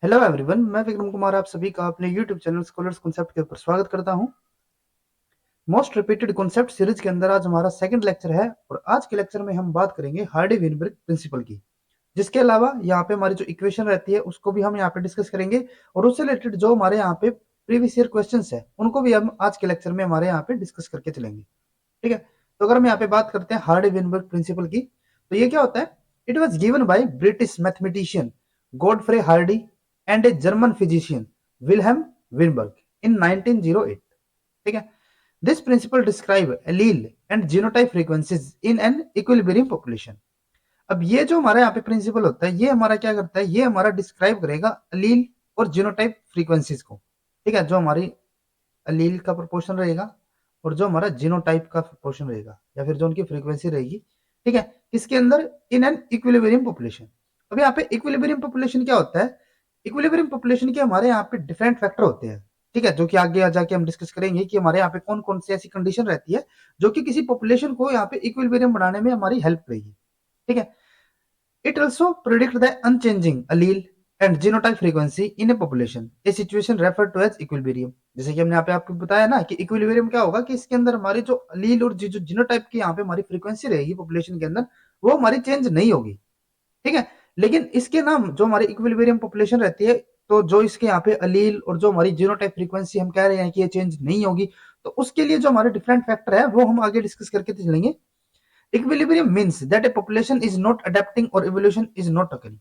Hello everyone, मैं विक्रम कुमार आप सभी का अपने यूट्यूब चैनल स्कॉलर्स कॉन्सेप्ट के ऊपर स्वागत करता हूं। मोस्ट रिपीटेड कॉन्सेप्ट सीरीज के अंदर आज हमारा सेकंड लेक्चर है और आज के लेक्चर में हम बात करेंगे हार्डी विनबर्ग प्रिंसिपल की। जिसके अलावा यहाँ पे हमारी जो इक्वेशन रहती है उसको भी हम यहाँ पे डिस्कस करेंगे और उससे रिलेटेड जो हमारे यहाँ पे प्रीवियस ईयर क्वेश्चन है उनको भी हम आज के लेक्चर में हमारे यहाँ पे डिस्कस करके चलेंगे। ठीक है, तो अगर हम यहाँ पे बात करते हैं हार्डी विनबर्ग प्रिंसिपल की, तो ये क्या होता है? It was given by British mathematician Godfrey Hardy and a German physician Wilhelm Weinberg in 1908। ठीक है, this principle describe allele and genotype frequencies in an equilibrium population. अब ये जो हमारा यहाँ पे प्रिंसिपल होता है ये हमारा क्या करता है, ये हमारा डिस्क्राइब करेगा अलील और जीनोटाइप फ्रीक्वेंसीज को। ठीक है, जो हमारी अलील का प्रोपोर्शन रहेगा और जो हमारा जीनोटाइप का प्रोपोर्शन रहेगा या फिर जो उनकी फ्रीक्वेंसी रहेगी। ठीक है, इसके अंदर इन एन इक्विलिब्रियम पॉपुलेशन। अब यहाँ पे इक्विलिब्रियम पॉपुलेशन क्या होता है? इक्विलिब्रियम पॉपुलेशन के हमारे यहाँ पे डिफरेंट फैक्टर होते हैं। ठीक है, जो कि आगे जाके हम डिस्कस करेंगे कि हमारे यहाँ पे कौन कौन सी ऐसी कंडीशन रहती है जो कि किसी पॉपुलेशन को यहाँ पे इक्विलिब्रियम बनाने में हमारी हेल्प करेगी। ठीक है, it also predict the unchanging allele and genotype frequency in a population, a situation referred to as equilibrium। जैसे कि हमने यहाँ पे आपको बताया ना कि इक्विलिब्रियम क्या होगा कि इसके अंदर हमारी जो अलील और जो जीनोटाइप की यहाँ पे हमारी फ्रीक्वेंसी रहेगी पॉपुलेशन के अंदर वो हमारी चेंज नहीं होगी। ठीक है, लेकिन इसके नाम जो हमारी इक्विलिब्रियम पॉपुलेशन रहती है तो जो इसके यहाँ पे अलील और जो हमारी जीनोटाइप फ्रीक्वेंसी हम कह रहे हैं कि ये चेंज नहीं होगी, तो उसके लिए जो हमारे डिफरेंट फैक्टर है वो हम आगे डिस्कस करके चलेंगे। Equilibrium means that A population is not adapting और इवोल्यूशन इज नॉट अकरिंग।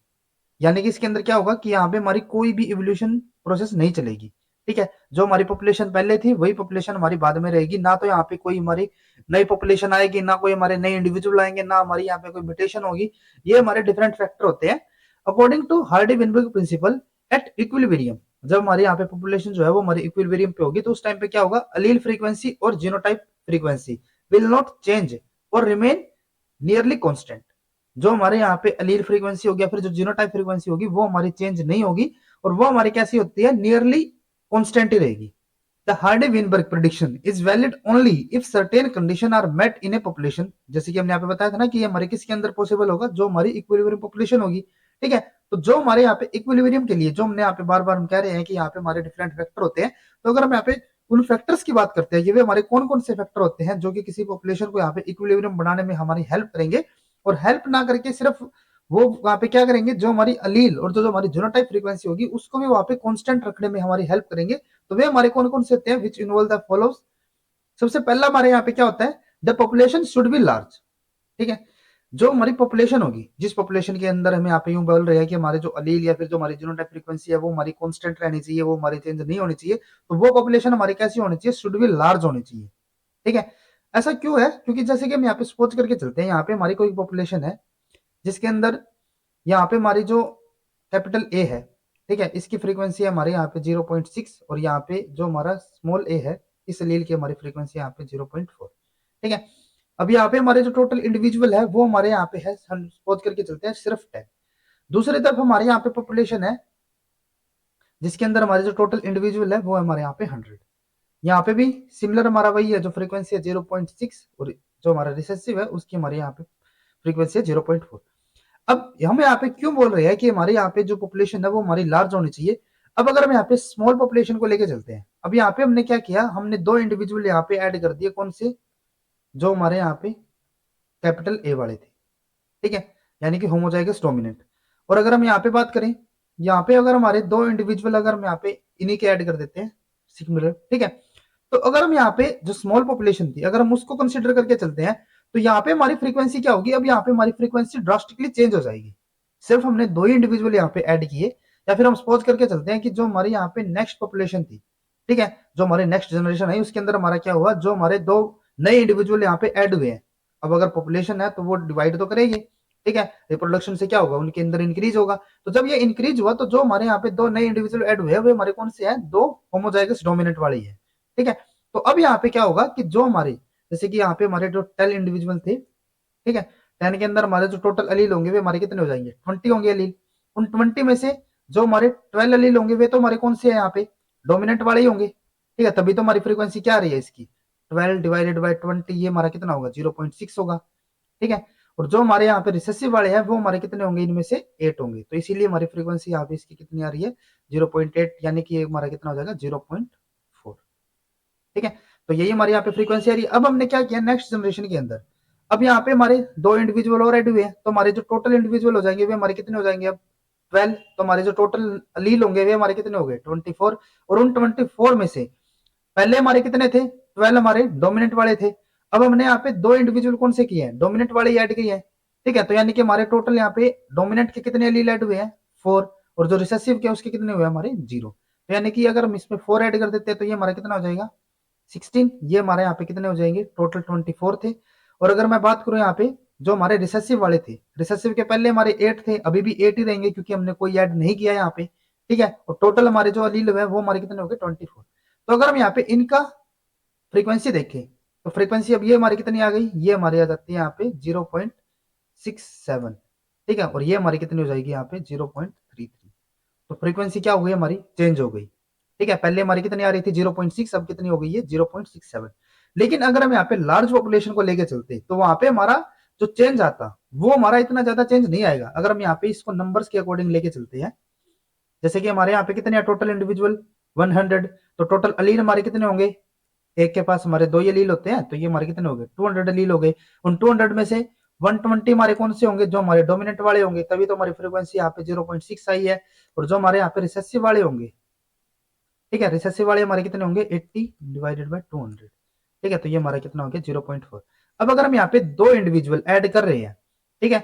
यानी कि इसके अंदर क्या होगा कि यहाँ पे हमारी कोई भी इवोल्यूशन प्रोसेस नहीं चलेगी। ठीक है, जो हमारी पॉपुलेशन पहले थी वही पॉपुलेशन हमारी बाद में रहेगी, ना तो यहाँ पे कोई हमारी नई पॉपुलेशन आएगी, ना कोई हमारे नए इंडिविजुअल आएंगे, ना हमारी यहाँ पे कोई म्यूटेशन होगी। ये हमारे डिफरेंट फैक्टर होते हैं according to Hardy Weinberg principle. At equilibrium जब हमारे यहाँ पे पॉपुलेशन जो है वो हमारी इक्विलिब्रियम पे होगी तो उस टाइम पे क्या होगा, अलील फ्रीक्वेंसी और genotype frequency will not change और रिमेन नियरली कांस्टेंट। जो हमारे यहाँ पे अलील फ्रीक्वेंसी होगी या फिर जो जीनोटाइप फ्रीक्वेंसी होगी वो हमारी चेंज नहीं होगी और वो हमारी कैसी होती है, नियरली कांस्टेंट ही रहेगी। The Hardy Weinberg prediction is valid only if certain condition are met in a population. जैसे कि हमने यहाँ पे बताया था ना कि ये हमारे किसके अंदर पॉसिबल होगा, जो हमारी इक्विलिब्रियम पॉपुलेशन होगी। ठीक है, तो जो हमारे यहाँ पे इक्विलिब्रियम के लिए जो हमने यहाँ पे बार बार हम कह रहे हैं कि यहाँ पे हमारे डिफरेंट फैक्टर होते हैं, तो अगर हम यहाँ पे उन फैक्टर्स की बात करते हैं कि वे हमारे कौन कौन से फैक्टर होते हैं जो कि किसी पॉपुलेशन को यहाँ पे इक्विलिब्रियम बनाने में हमारी हेल्प करेंगे, और हेल्प ना करके सिर्फ वो वहां पे क्या करेंगे, जो हमारी अलील और जो हमारी जीनोटाइप फ्रीक्वेंसी होगी उसको भी वहां पे कांस्टेंट रखने में हमारी हेल्प करेंगे। तो वे हमारे कौन कौन से होते हैं, विच इन्वॉल्व द फॉलोज। सबसे पहला हमारे यहाँ पे क्या होता है, the population should be large. ठीक है, जो हमारी पॉपुलेशन होगी, जिस पॉपुलेशन के अंदर हमें यहाँ पे यूं बोल रहे हैं कि हमारे जो अलील या फिर जो हमारी जीनोटाइप फ्रीक्वेंसी है वो हमारी कांस्टेंट रहनी चाहिए, वो हमारी चेंज नहीं होनी चाहिए, तो वो पॉपुलेशन हमारी कैसी होनी चाहिए, शुड बी लार्ज होनी चाहिए। ठीक है, ऐसा क्यों है? क्योंकि जैसे कि हम यहाँ पे सपोज करके चलते हैं, यहाँ पे हमारी कोई पॉपुलेशन है जिसके अंदर यहाँ पे हमारी जो कैपिटल ए है, ठीक है, इसकी फ्रीक्वेंसी है हमारे यहाँ पे 0.6 और यहाँ पे जो हमारा स्मॉल ए है इस लील की हमारी फ्रीक्वेंसी यहाँ पे 0.4। ठीक है, अब यहाँ पे हमारे जो टोटल इंडिविजुअल है वो हमारे यहाँ पे है, हम सपोज करके चलते हैं सिर्फ 10। दूसरी तरफ हमारे यहाँ पे पॉपुलेशन है जिसके अंदर हमारे जो टोटल इंडिविजुअल है वो हमारे यहाँ पे 100। यहाँ पे भी सिमिलर हमारा वही है, जो फ्रीक्वेंसी है 0.6 और जो हमारा रिसेसिव है उसकी हमारे यहाँ पे फ्रीक्वेंसी है 0.4। अब हम यहाँ पे क्यों बोल रहे हैं कि हमारे यहाँ पे जो पॉपुलेशन है वो हमारी लार्ज होनी चाहिए? अब अगर हम यहाँ पे स्मॉल पॉपुलेशन को लेके चलते हैं, अब यहाँ पे हमने क्या किया, हमने दो इंडिविजुअल यहाँ पे ऐड कर दिए, कौन से, जो हमारे यहाँ पे कैपिटल ए वाले थे। ठीक है, यानी कि होमोजाइगस डोमिनेंट। और अगर हम यहाँ पे बात करें, यहाँ पे अगर हमारे दो इंडिविजुअल अगर हम यहाँ पे इन्हीं के ऐड कर देते हैं सिमिलर। ठीक है, तो अगर हम यहाँ पे जो स्मॉल पॉपुलेशन थी अगर हम उसको कंसिडर करके चलते हैं तो यहाँ पे हमारी फ्रीक्वेंसी क्या होगी, अब यहाँ पे हमारी फ्रीक्वेंसी ड्रास्टिकली चेंज हो जाएगी। सिर्फ हमने दो ही इंडिविजुअल यहाँ पे ऐड किए, या फिर हम सपोज करके चलते हैं कि जो हमारी यहाँ पे नेक्स्ट पॉपुलेशन थी, ठीक है, जो हमारे नेक्स्ट जनरेशन है उसके अंदर हमारा क्या हुआ, जो हमारे दो नए इंडिविजुअल यहाँ पे ऐड हुए हैं। अब अगर पॉपुलेशन है तो वो डिवाइड तो करेगी। ठीक है, रिप्रोडक्शन से क्या होगा, उनके अंदर इंक्रीज होगा। तो जब ये इंक्रीज हुआ तो जो हमारे यहाँ पे दो नए इंडिविजुअल ऐड हुए वे हमारे कौन से हैं, दो होमोजाइगस डोमिनेंट वाले ही है। ठीक है, तो अब यहाँ पे क्या होगा कि जो हमारे, जैसे कि यहाँ पे हमारे जो 10 इंडिविजुअल थे, ठीक है, 10 के अंदर हमारे जो टोटल अलील होंगे वे हमारे कितने हो जाएंगे, 20 होंगे अलील। उन 20 में से जो हमारे 12 अलील होंगे वे तो हमारे कौन से हैं, यहाँ पे डोमिनेंट वाले ही होंगे। ठीक है, तभी तो हमारी फ्रीक्वेंसी क्या आ रही है इसकी, 12 डिवाइडेड बाई 20, ये हमारा कितना होगा, 0.6 होगा। ठीक है, और जो हमारे यहाँ पे रिसेसिव वाले हैं वो हमारे कितने होंगे, इनमें से 8 होंगे। तो इसीलिए हमारी फ्रीक्वेंसी यहाँ पे इसकी कितनी आ रही है, 0.8, यानी कि हमारा कितना हो जाएगा 0.4। ठीक है, तो यही हमारी यहाँ पे फ्रीक्वेंसी आ रही है। अब हमने क्या किया नेक्स्ट जनरेशन के अंदर, अब यहाँ पे हमारे 2 इंडिविजुअल और ऐड हुए हैं, तो हमारे जो टोटल इंडिविजुअल हो जाएंगे वे हमारे कितने हो जाएंगे अब 12। तो हमारे जो टोटल अलील होंगे वे हमारे कितने हो गए 24। और उन 24 में से पहले हमारे कितने थे 12 हमारे डोमिनेंट वाले थे। अब हमने यहाँ पे 2 इंडिविजुअल कौन से किए हैं, डोमिनेंट वाले ऐड किए हैं। ठीक है, तो यानी कि हमारे टोटल यहाँ पे डोमिनेंट के कितने अलील ऐड हुए हैं 4, और जो रिसेसिव के उसके कितने हुए हमारे 0। तो यानी कि अगर हम इसमें 4 ऐड कर देते हैं तो ये हमारा कितना हो जाएगा 16। ये हमारे यहाँ पे कितने हो जाएंगे, टोटल 24 थे। और अगर मैं बात करूं यहाँ पे जो हमारे रिसेसिव वाले थे, रिसेसिव के पहले हमारे 8 थे, अभी भी 8 ही रहेंगे क्योंकि हमने कोई ऐड नहीं किया यहाँ पे। ठीक है, और टोटल हमारे जो अलील है वो हमारे कितने हो गए 24। तो अगर हम यहाँ पे इनका फ्रीक्वेंसी देखें तो फ्रीक्वेंसी अब ये हमारी कितनी आ गई, ये हमारी आ जाती है यहाँ पे 0.67। ठीक है, और ये हमारी कितनी हो जाएगी यहाँ पे 0.33। तो फ्रीक्वेंसी क्या हो गई हमारी, चेंज हो गई। ठीक है, पहले हमारी कितनी आ रही थी 0.6, अब कितनी हो गई है 0.67। लेकिन अगर हम यहाँ पे लार्ज पॉपुलेशन को लेके चलते तो वहां पे हमारा जो चेंज आता वो हमारा इतना ज्यादा चेंज नहीं आएगा। अगर हम यहाँ पे इसको नंबर्स के अकॉर्डिंग लेके चलते हैं, जैसे कि हमारे यहाँ पे कितने टोटल इंडिविजुअल 100, तो टोटल अलील हमारे कितने होंगे, एक के पास हमारे 2 ही अलील होते हैं, तो ये हमारे कितने हो गए 200 अलील हो गए। उन 200 में से 120 हमारे कौन से होंगे, जो हमारे डोमिनेंट वाले होंगे, तभी तो हमारी फ्रीक्वेंसी यहाँ पे 0.6 आई है। और जो हमारे यहाँ पे रिसेसिव वाले होंगे, ठीक है, रिसेसिव वाले हमारे कितने होंगे 80 डिवाइडेड बाय 200। ठीक है, तो ये हमारा कितना हो गया 0.4। अब अगर हम यहाँ पे 2 इंडिविजुअल ऐड कर रहे हैं, ठीक है,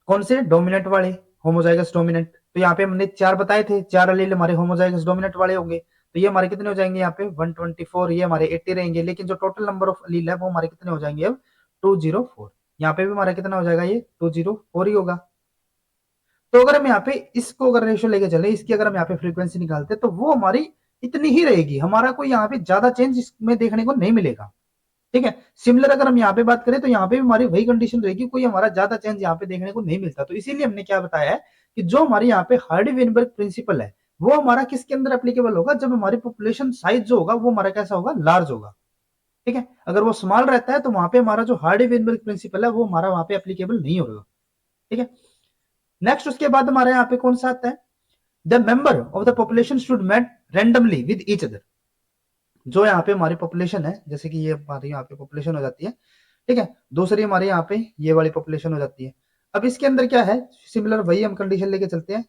कौन से डोमिनेंट वाले, होमोजाइगस डोमिनेंट, तो यहाँ पे हमने 4 बताए थे, 4 अलील हमारे होमोजाइगस डोमिनेंट वाले होंगे, तो ये हमारे कितने हो जाएंगे यहाँ पे 124, ये हमारे 80 रहेंगे। लेकिन जो टोटल नंबर ऑफ अलील है वो हमारे कितने हो जाएंगे अब 204। यहाँ पे भी हमारा कितना हो जाएगा, ये 204 ही होगा। तो अगर हम यहाँ पे इसको अगर रेशियो लेके चले, इसकी अगर हम यहाँ पे फ्रीक्वेंसी निकालते तो वो हमारी इतनी ही रहेगी, हमारा कोई यहाँ पे ज्यादा चेंज इसमें देखने को नहीं मिलेगा। ठीक है, सिमिलर अगर हम यहाँ पे बात करें तो यहाँ पे भी हमारी वही कंडीशन रहेगी, कोई हमारा ज्यादा चेंज यहाँ पे देखने को नहीं मिलता। तो इसीलिए हमने क्या बताया है कि जो हमारे यहाँ पे हार्डी-वेनबर्ग प्रिंसिपल है वो हमारा किसके अंदर एप्लीकेबल होगा, जब हमारी पॉपुलेशन साइज जो होगा वो हमारा कैसा होगा, लार्ज होगा। ठीक है, अगर वो स्मॉल रहता है तो वहां पे हमारा जो हार्डी-वेनबर्ग प्रिंसिपल है वो हमारा वहां पे एप्लीकेबल नहीं होगा। ठीक है, नेक्स्ट उसके बाद हमारे यहाँ पे कौन सा आता है, the member of the population should mate randomly with each other. जो यहाँ पे हमारी पॉपुलेशन है, जैसे कि ये हमारी यहाँ पे पॉपुलेशन हो जाती है, ठीक है, दूसरी हमारे यहाँ पे ये वाली पॉपुलेशन हो जाती है। अब इसके अंदर क्या है, सिमिलर वही हम कंडीशन लेके चलते हैं,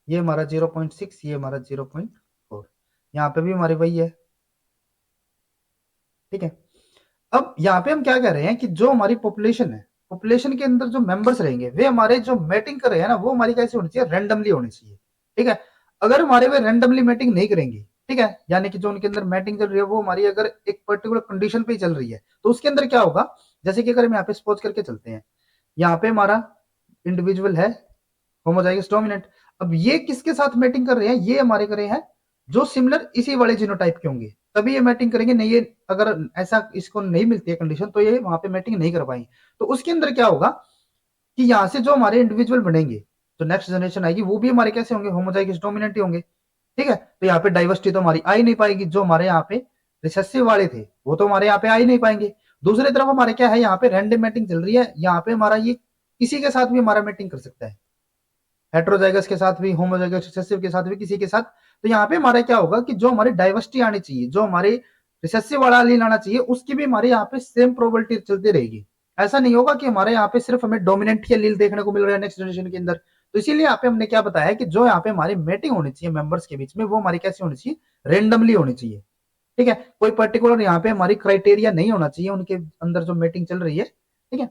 ये हमारा 0.6, ये हमारा 0.4, यहाँ पे भी हमारी वही है। ठीक है, अब यहाँ पे हम क्या कह रहे हैं कि जो हमारी पॉपुलेशन है, पॉपुलेशन के अंदर जो मेंबर्स रहेंगे वे हमारे जो मैटिंग कर रहे हैं ना वो हमारी कैसे होनी चाहिए, रैंडमली होनी चाहिए। ठीक है, अगर हमारे वे रैंडमली मैटिंग नहीं करेंगे, ठीक है, यानी कि जो उनके अंदर मैटिंग चल रही है वो हमारी अगर एक पर्टिकुलर कंडीशन पे ही चल रही है, तो उसके अंदर क्या होगा, जैसे कि अगर हम यहाँ पे सपोज करके चलते हैं, यहाँ पे हमारा इंडिविजुअल है होमोजाइगस डोमिनेंट। अब ये किसके साथ मैटिंग कर रहे हैं, ये हमारे कर रहे हैं जो सिमिलर इसी वाले जीनोटाइप के होंगे, तभी ये मैटिंग करेंगे। नहीं, ये अगर ऐसा इसको नहीं मिलती है कंडीशन तो ये वहां पे मैटिंग नहीं कर पाएंगे। तो उसके अंदर क्या होगा कि यहाँ से जो हमारे इंडिविजुअल बनेंगे, जो नेक्स्ट जनरेशन आएगी वो भी हमारे कैसे होंगे, होमोजाइगस डोमिनेंट ही होंगे। ठीक है, तो यहाँ पे डाइवर्सिटी तो हमारी आ ही नहीं पाएगी, जो हमारे यहाँ पे रिसेसिव वाले थे वो तो हमारे यहाँ पे आ ही नहीं पाएंगे। दूसरी तरफ हमारे क्या है, यहाँ पे रैंडम मैटिंग चल रही है, यहाँ पे हमारा ये किसी के साथ भी हमारा मैटिंग कर सकता है, हेट्रोजाइगस के साथ भी, होमोजाइगस रिसेसिव के साथ भी, किसी के साथ। तो यहाँ पे हमारा क्या होगा कि जो हमारी डाइवर्सिटी आनी चाहिए, जो हमारे रिसेसिव वाला एलील आना चाहिए, उसकी भी हमारे यहाँ पे सेम प्रोबेबिलिटी चलती रहेगी। ऐसा नहीं होगा कि हमारे यहाँ पे सिर्फ हमें डोमिनेंट ही एलील देखने को मिल रहा है नेक्स्ट जनरेशन के अंदर। तो इसीलिए यहाँ पे हमने क्या बताया है कि जो यहाँ पे हमारी मैटिंग होनी चाहिए मेंबर्स के बीच में वो हमारी कैसी होनी चाहिए, रेंडमली होनी चाहिए। ठीक है, कोई पर्टिकुलर यहाँ पे हमारी क्राइटेरिया नहीं होना चाहिए उनके अंदर जो मैटिंग चल रही है। ठीक है,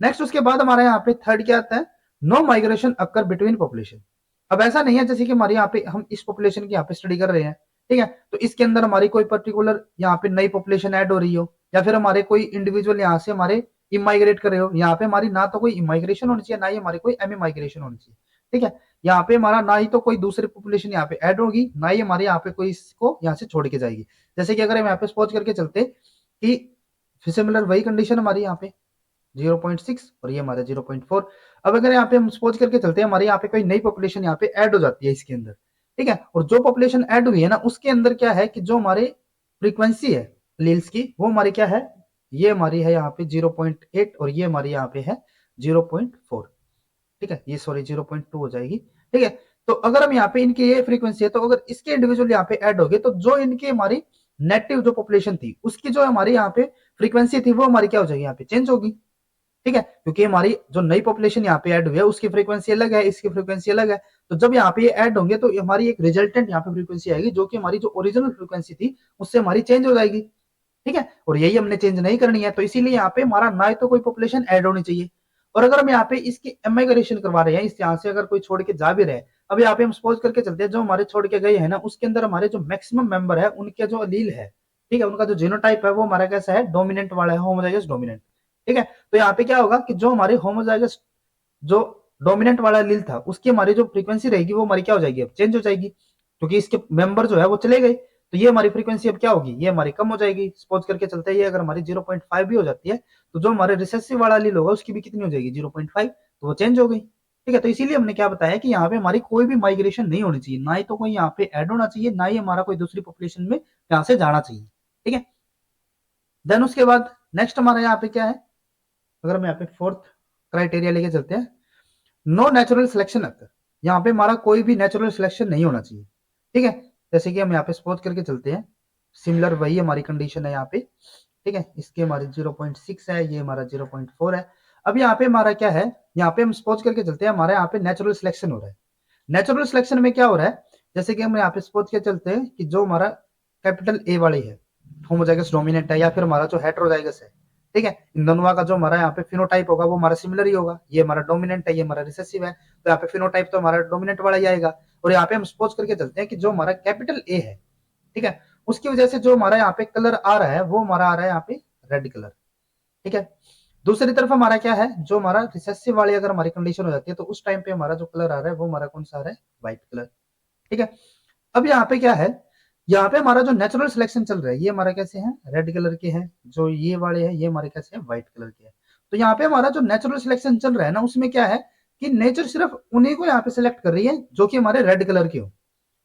नेक्स्ट उसके बाद हमारे यहाँ पे थर्ड क्या आता है, no migration occur between population. अब ऐसा नहीं है जैसे कि हमारे यहाँ पे हम इस पॉपुलेशन की यहाँ पे स्टडी कर रहे हैं, ठीक है, तो इसके अंदर हमारी कोई पर्टिकुलर यहाँ पे नई पॉपुलेशन ऐड हो रही हो, या फिर हमारे कोई इंडिविजुअल यहाँ से हमारे इमाइग्रेट कर रहे हो, यहाँ पे हमारी ना तो कोई इमाइग्रेशन होनी चाहिए, ना ही हमारी कोई एम इमाइग्रेशन होनी चाहिए। ठीक है, यहाँ पे हमारा ना ही तो कोई दूसरी पॉपुलेशन यहाँ पे ऐड होगी, ना ही हमारे यहाँ पे कोई इसको यहाँ से छोड़ के जाएगी। जैसे कि अगर हम यहाँ पे सपोज करके चलते कि सिमिलर वही कंडीशन हमारी यहाँ पे 0.6 और ये हमारा 0.4। अब अगर यहाँ पे हम सपोज करके चलते हैं हमारे यहाँ पे कोई नई पॉपुलेशन यहाँ पे ऐड हो जाती है इसके अंदर, ठीक है, और जो पॉपुलेशन ऐड हुई है ना उसके अंदर क्या है कि जो हमारे फ्रीक्वेंसी है लील्स की वो हमारी क्या है ये हमारी है यहाँ पे 0.8 और ये हमारी यहाँ पे है 0.4। ठीक है, ये सॉरी 0.2 हो जाएगी। ठीक है, तो अगर हम यहाँ पे इनकी ये फ्रीक्वेंसी है, तो अगर इसके इंडिविजुअल यहाँ पे ऐड हो गए, तो जो इनकी हमारी नेटिव जो पॉपुलेशन थी उसकी जो हमारी यहाँ पे फ्रीक्वेंसी थी वो हमारी क्या हो जाएगी, यहाँ पे चेंज होगी। ठीक है, क्योंकि हमारी जो नई पॉपुलेशन यहाँ पे ऐड हुई है उसकी फ्रीक्वेंसी अलग है, इसकी फ्रीक्वेंसी अलग है, तो जब यहाँ पे ये ऐड होंगे तो हमारी एक रिजल्टेंट यहाँ पे फ्रीक्वेंसी आएगी जो कि हमारी जो ओरिजिनल फ्रीक्वेंसी थी उससे हमारी चेंज हो जाएगी। ठीक है, और यही हमने चेंज नहीं करनी है, तो इसीलिए यहाँ पे हमारा ना तो कोई पॉपुलेशन ऐड होनी चाहिए। और अगर हम यहाँ पे इसकी एमाइग्रेशन करवा रहे हैं, इस यहाँ से अगर कोई छोड़ के जा भी रहे, अब यहाँ पे हम सपोज करके चलते हैं जो हमारे छोड़ के गए हैं ना, उसके अंदर हमारे जो मैक्सिमम मेंबर है उनके जो अलील है, ठीक है, उनका जो जीनोटाइप है वो हमारा कैसा है, डोमिनेंट वाला है, होमोजाइगस डोमिनेंट। ठीक है, तो यहाँ पे क्या होगा कि जो हमारे होमोजाइगस जो डोमिनेंट वाला लील था उसकी हमारी जो फ्रीक्वेंसी रहेगी वो हमारी क्या हो जाएगी, अब चेंज हो जाएगी, क्योंकि इसके मेंबर जो है वो चले गए, तो ये हमारी फ्रीक्वेंसी अब क्या होगी, ये हमारी कम हो जाएगी। सपोज करके चलते हैं ये अगर हमारी 0.5 भी हो जाती है, तो जो हमारे रिसेसिव वाला लील होगा उसकी भी कितनी हो जाएगी, 0.5, तो वो चेंज हो गई। ठीक है, तो इसीलिए हमने क्या बताया कि यहाँ पे हमारी कोई भी माइग्रेशन नहीं होनी चाहिए, ना ही तो कोई यहाँ पे ऐड होना चाहिए, ना ही हमारा कोई दूसरी पॉपुलेशन में यहाँ से जाना चाहिए। ठीक है, देन उसके बाद नेक्स्ट हमारा यहाँ पे क्या है, अगर हम यहाँ पे फोर्थ क्राइटेरिया लेके चलते हैं, नो नेचुरल सिलेक्शन अकर, यहाँ पे हमारा कोई भी नेचुरल सिलेक्शन नहीं होना चाहिए। ठीक है, जैसे कि हम यहाँ पे सपोज करके चलते हैं, सिमिलर वही हमारी कंडीशन है यहाँ पे। ठीक है, इसके हमारे 0.6 है, ये हमारा 0.4 है। अब यहाँ पे हमारा क्या है, यहाँ पे हम सपोज करके चलते हैं, हमारे यहाँ पे नेचुरल सिलेक्शन हो रहा है। नेचुरल सिलेक्शन में क्या हो रहा है, जैसे कि हम यहाँ पे सपोज करके चलते हैं कि जो हमारा कैपिटल ए वाली है होमोजाइगस डोमिनेंट है, या फिर हमारा जो हेटेरोजाइगस है, ठीक है, इन दोनों का जो हमारा यहाँ पे फिनोटाइप होगा वो हमारा सिमिलर ही होगा, ये हमारा डोमिनेंट है, ये हमारा रिसेसिव है, तो यहाँ पे फिनोटाइप तो हमारा डोमिनेंट वाला ही आएगा। और यहाँ पे हम सपोज करके चलते हैं कि जो हमारा कैपिटल ए है, ठीक है, उसकी वजह से जो हमारा यहाँ पे कलर आ रहा है वो हमारा आ रहा है यहाँ पे रेड कलर। ठीक है, दूसरी तरफ हमारा क्या है, जो हमारा रिसेसिव वाली अगर हमारी कंडीशन हो जाती है तो उस टाइम पे हमारा जो कलर आ रहा है वो हमारा कौन सा आ रहा है, व्हाइट कलर। ठीक है, अब यहाँ पे क्या है, यहाँ पे हमारा जो नेचुरल सिलेक्शन चल रहा है ये हमारा कैसे है, रेड कलर के हैं, जो ये वाले हैं ये हमारे कैसे है, व्हाइट कलर के हैं। तो यहाँ पे हमारा जो नेचुरल सिलेक्शन चल रहा है ना, उसमें क्या है कि नेचर सिर्फ उन्हीं को यहाँ पे सिलेक्ट कर रही है जो कि हमारे रेड कलर के हो,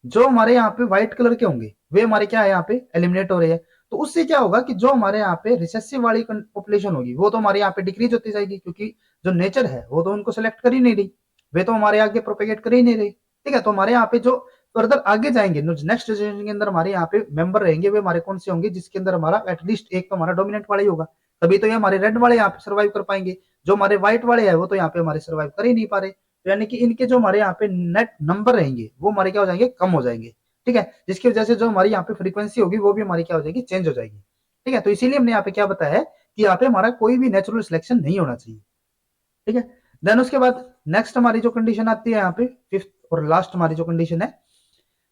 जो हमारे यहाँ पे व्हाइट कलर के होंगे वे हमारे क्या है यहाँ पे एलिमिनेट हो रहे हैं। तो उससे क्या होगा कि जो हमारे यहाँ पे रिसेसिव वाली पॉपुलेशन होगी वो तो हमारे यहाँ पे डिक्रीज होती जाएगी, क्योंकि जो नेचर है वो तो उनको सेलेक्ट कर ही नहीं रही, वे तो हमारे आगे प्रोपेगेट कर ही नहीं रही। ठीक है, तो हमारे यहाँ पे जो फर्दर आगे जाएंगे नेक्स्ट जनरेशन के अंदर हमारे यहाँ पे मेंबर रहेंगे, वे हमारे कौन से होंगे, जिसके अंदर हमारा एटलीस्ट एक तो हमारा डोमिनेंट वाला ही होगा, तभी तो ये हमारे रेड वाले यहाँ पे सर्वाइव कर पाएंगे। जो हमारे व्हाइट वाले हैं वो तो यहाँ पे हमारे सर्वाइव कर ही नहीं पा रहे, तो यानी कि इनके जो हमारे यहाँ पे नेट नंबर रहेंगे वो हमारे क्या हो जाएंगे, कम हो जाएंगे। ठीक है, जिसकी वजह से जो हमारी यहाँ पे फ्रीक्वेंसी होगी वो भी हमारी क्या हो जाएगी, चेंज हो जाएगी। ठीक है, तो इसीलिए हमने यहाँ पे क्या बताया है कि यहाँ पे हमारा कोई भी नेचुरल सिलेक्शन नहीं होना चाहिए। ठीक है, देन उसके बाद नेक्स्ट हमारी जो कंडीशन आती है यहाँ पे फिफ्थ और लास्ट हमारी जो कंडीशन है,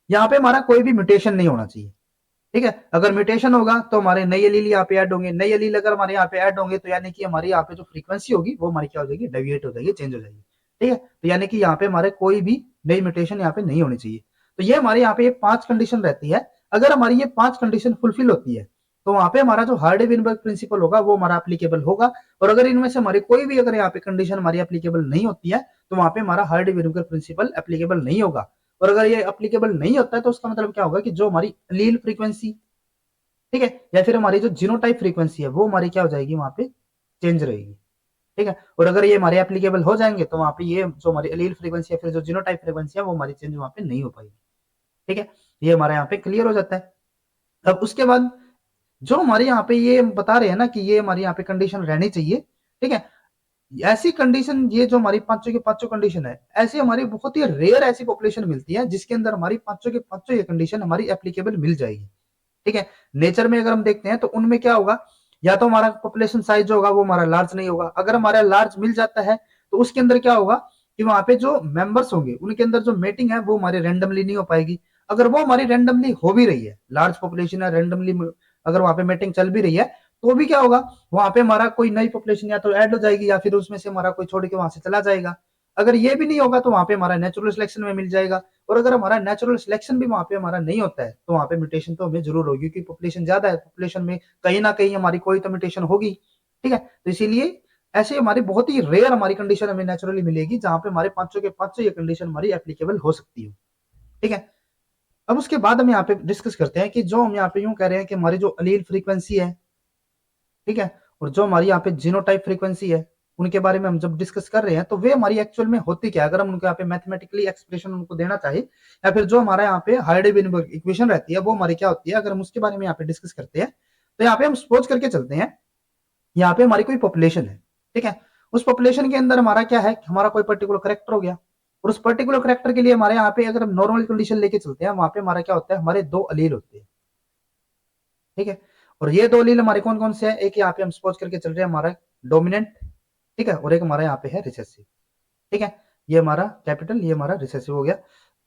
यहाँ पे हमारा कोई भी म्यूटेशन नहीं होना चाहिए। ठीक है, अगर म्यूटेशन होगा तो हमारे नए एलील यहाँ पे ऐड होंगे, नए एलील अगर हमारे यहाँ पे ऐड होंगे तो यानी कि हमारी यहाँ पे जो फ्रीक्वेंसी होगी वो हमारी क्या हो जाएगी, डेविएट हो जाएगी, चेंज हो जाएगी। ठीक है, तो यानी कि यहाँ पे हमारे कोई भी नई म्यूटेशन यहाँ पे नहीं होनी चाहिए। तो ये हमारे यहाँ पे ये 5 कंडीशन रहती है। अगर हमारी ये 5 कंडीशन फुलफिल होती है तो वहां पे हमारा जो हार्डी-विनबर्ग प्रिंसिपल होगा वो हमारा एप्लीकेबल होगा। और अगर इनमें से हमारी कोई भी अगर यहाँ पे कंडीशन हमारी एप्लीकेबल नहीं होती है तो वहां पे हमारा हार्डी-विनबर्ग प्रिंसिपल एप्लीकेबल नहीं होगा। और अगर ये एप्लीकेबल नहीं होता है तो उसका मतलब क्या होगा कि जो हमारी एलील फ्रीक्वेंसी, ठीक है, या फिर हमारी जो जीनोटाइप फ्रीक्वेंसी है वो हमारी क्या हो जाएगी, वहां पे चेंज रहेगी। ठीक है, और अगर ये हमारे एप्लीकेबल हो जाएंगे तो वहां पे ये जो हमारी एलील फ्रीक्वेंसी है फिर जो जीनोटाइप फ्रीक्वेंसी है वो हमारी चेंज वहां पे नहीं हो पाएगी। ठीक है, ये हमारे यहाँ पे क्लियर हो जाता है। अब उसके बाद जो हमारे यहाँ पे ये बता रहे हैं ना कि ये हमारी यहाँ पे कंडीशन रहनी चाहिए। ठीक है, ऐसी कंडीशन, ये जो हमारी पांचों की पांचों कंडीशन है, ऐसी हमारी बहुत ही रेयर ऐसी पॉपुलेशन मिलती है जिसके अंदर हमारी पांचों के पांचों ये कंडीशन हमारी एप्लीकेबल मिल जाएगी। ठीक है, नेचर में अगर हम देखते हैं तो उनमें क्या होगा, या तो हमारा पॉपुलेशन साइज जो होगा वो हमारा लार्ज नहीं होगा, अगर हमारा लार्ज मिल जाता है तो उसके अंदर क्या होगा कि वहां पे जो मेंबर्स होंगे उनके अंदर जो मेटिंग है वो हमारे रेंडमली नहीं हो पाएगी। अगर वो हमारी रेंडमली हो भी रही है, लार्ज पॉपुलेशन है, रेंडमली अगर वहां पे मेटिंग चल भी रही है, तो भी क्या होगा, वहां पे हमारा कोई नई पॉपुलेशन या तो ऐड हो जाएगी या फिर उसमें से हमारा कोई छोड़ के वहां से चला जाएगा। अगर ये भी नहीं होगा तो वहां पे हमारा नेचुरल सिलेक्शन में मिल जाएगा। और अगर हमारा नेचुरल सिलेक्शन भी वहां पे हमारा नहीं होता है तो वहां पे म्यूटेशन तो हमें जरूर होगी, क्योंकि पॉपुलेशन ज्यादा है, पॉपुलेशन में कहीं ना कहीं हमारी कोई तो म्यूटेशन होगी। ठीक है, तो इसीलिए ऐसे हमारी बहुत ही रेयर हमारी कंडीशन हमें नेचुरली मिलेगी जहां पे हमारे पांचों के पांचों ये कंडीशन हमारी एप्लीकेबल हो सकती है। ठीक है, अब उसके बाद हम यहाँ पे डिस्कस करते हैं कि जो हम यहाँ पे यूं कह रहे हैं कि हमारी जो अलील फ्रीक्वेंसी है, ठीक है। और जो हमारी यहाँ पे जीनोटाइप फ्रीक्वेंसी है, उनके बारे में हम जब डिस्कस कर रहे हैं तो वे हमारी एक्चुअल में होती क्या है, अगर हम उनको यहाँ पे मैथमेटिकली एक्सप्रेशन उनको देना चाहे, या फिर जो हमारा यहाँ पे हाइडेनबर्ग इक्वेशन रहती है वो हमारी क्या होती है, अगर हम उसके बारे में यहाँ पे डिस्कस करते हैं तो यहाँ पे हम सपोज करके चलते हैं, यहाँ पे हमारी कोई पॉपुलेशन है, ठीक है। उस पॉपुलेशन के अंदर हमारा क्या है, हमारा कोई पर्टिकुलर करेक्टर हो गया, और उस पर्टिकुलर करेक्टर के लिए हमारे यहाँ पे अगर हम नॉर्मल कंडीशन लेके चलते हैं, वहां पे हमारा क्या होता है, हमारे दो अलील होते हैं, ठीक है। और ये दो अलील हमारे कौन कौन से हैं, एक यहाँ पे हम सपोज करके चल रहे हैं हमारा डोमिनेंट, ठीक है, और एक हमारा यहाँ पे है रिसेसिव, ठीक है। ये हमारा कैपिटल, ये हमारा रिसेसिव हो गया।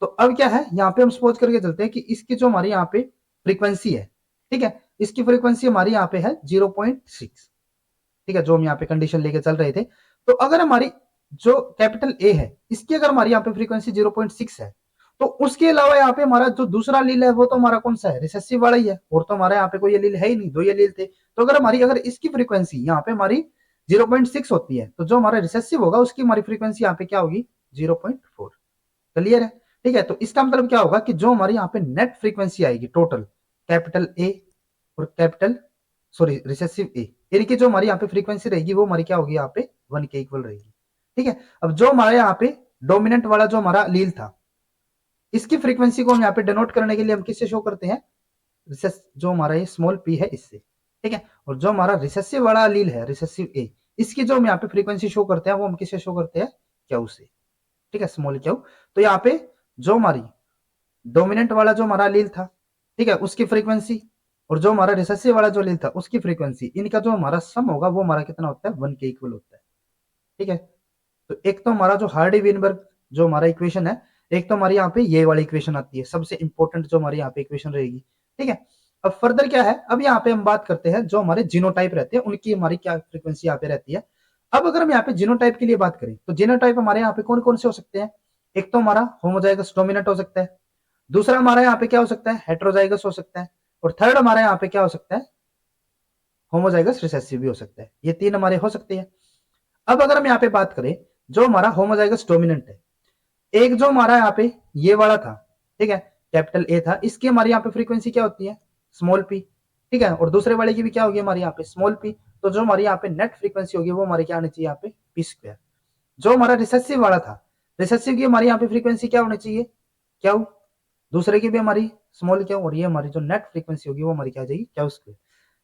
तो अब क्या है, यहाँ पे हम सपोज करके चलते हैं कि इसकी जो हमारी यहाँ पे फ्रीक्वेंसी है, ठीक है, इसकी फ्रीक्वेंसी हमारी यहाँ पे है 0.6, ठीक है, जो हम यहाँ पे कंडीशन लेके चल रहे थे। तो अगर हमारी जो कैपिटल ए है, इसकी अगर हमारी यहाँ पे फ्रीक्वेंसी 0.6 है, तो उसके अलावा यहाँ पे हमारा जो दूसरा लील है वो तो हमारा कौन सा है, रिसेसिव वाला ही है, और तो हमारा यहाँ पे कोई लील है ही नहीं, दो ये लील थे। तो अगर इसकी फ्रीक्वेंसी यहाँ पे हमारी 0.6 होती है, तो जो हमारा रिसेसिव होगा उसकी हमारी फ्रीक्वेंसी यहाँ पे क्या होगी, 0.4। क्लियर है, ठीक है। तो इसका मतलब क्या होगा कि जो हमारी यहाँ पे नेट फ्रीक्वेंसी आएगी टोटल, कैपिटल ए और कैपिटल सॉरी रिसेसिव ए, यानी कि जो हमारी यहाँ पे फ्रीक्वेंसी रहेगी वो हमारी क्या होगी, यहाँ पे 1 के इक्वल रहेगी, ठीक है। अब जो हमारे यहाँ पे डोमिनेंट वाला जो हमारा लील था, इसकी फ्रीक्वेंसी को हम यहाँ पे डिनोट करने के लिए हम किससे शो करते हैं, जो हमारा ये स्मॉल पी है इससे, ठीक है। और जो हमारा रिसेसिव वाला लील है, रिसेसिव ए, इसकी जो हम यहाँ पे फ्रीक्वेंसी शो करते हैं वो हम किससे शो करते हैं, क्यू से, ठीक है, स्मॉल क्यू। तो यहाँ पे जो हमारी डोमिनेंट वाला जो हमारा लील था, ठीक है, उसकी फ्रीक्वेंसी, और जो हमारा रिसेसिव वाला जो लील था उसकी फ्रीक्वेंसी, इनका जो हमारा सम होगा वो हमारा कितना होता है, 1 के इक्वल होता है, ठीक है। तो एक तो हमारा जो हार्डी वीनबर्ग जो हमारा इक्वेशन है, एक तो हमारी यहाँ पे ये वाली इक्वेशन आती है, सबसे इंपॉर्टेंट जो हमारी यहाँ पे इक्वेशन रहेगी, ठीक है। अब फर्दर क्या है, अब यहाँ पे हम बात करते हैं जो हमारे जीनोटाइप रहते हैं उनकी हमारी क्या फ्रीक्वेंसी यहाँ पे रहती है। अब अगर हम यहाँ पे जीनोटाइप के लिए बात करें तो जीनोटाइप हमारे यहाँ पे कौन कौन से हो सकते हैं, एक तो हमारा होमोजाइगस डोमिनेंट हो सकता है, दूसरा हमारा यहाँ पे क्या हो सकता है, हेट्रोजाइगस हो सकता है, और थर्ड हमारे यहाँ पे क्या हो सकता है, होमोजाइगस रिसेसिव भी हो सकता है। ये तीन हमारे हो सकते हैं। अब अगर हम यहाँ पे बात करें जो हमारा होमोजाइगस डोमिनेंट है, एक जो हमारा यहाँ पे ये वाला था, ठीक है, कैपिटल ए था, इसकी हमारी यहाँ पे फ्रीक्वेंसी क्या होती है, स्मॉल पी, ठीक है, और दूसरे वाले की भी क्या होगी हमारी यहाँ पे स्मॉल पी। तो जो हमारी यहाँ पे नेट फ्रीक्वेंसी होगी वो हमारी क्या आनी चाहिए, यहाँ पे पी स्क्वायर। जो हमारा रिसेसिव वाला था, रिसेसिव की हमारी यहाँ पे फ्रीक्वेंसी क्या होनी चाहिए, क्यू, दूसरे की भी हमारी स्मॉल क्यू, और ये हमारी जो नेट फ्रीक्वेंसी होगी वो हमारी क्या आ जाएगी, क्यू स्क्वायर।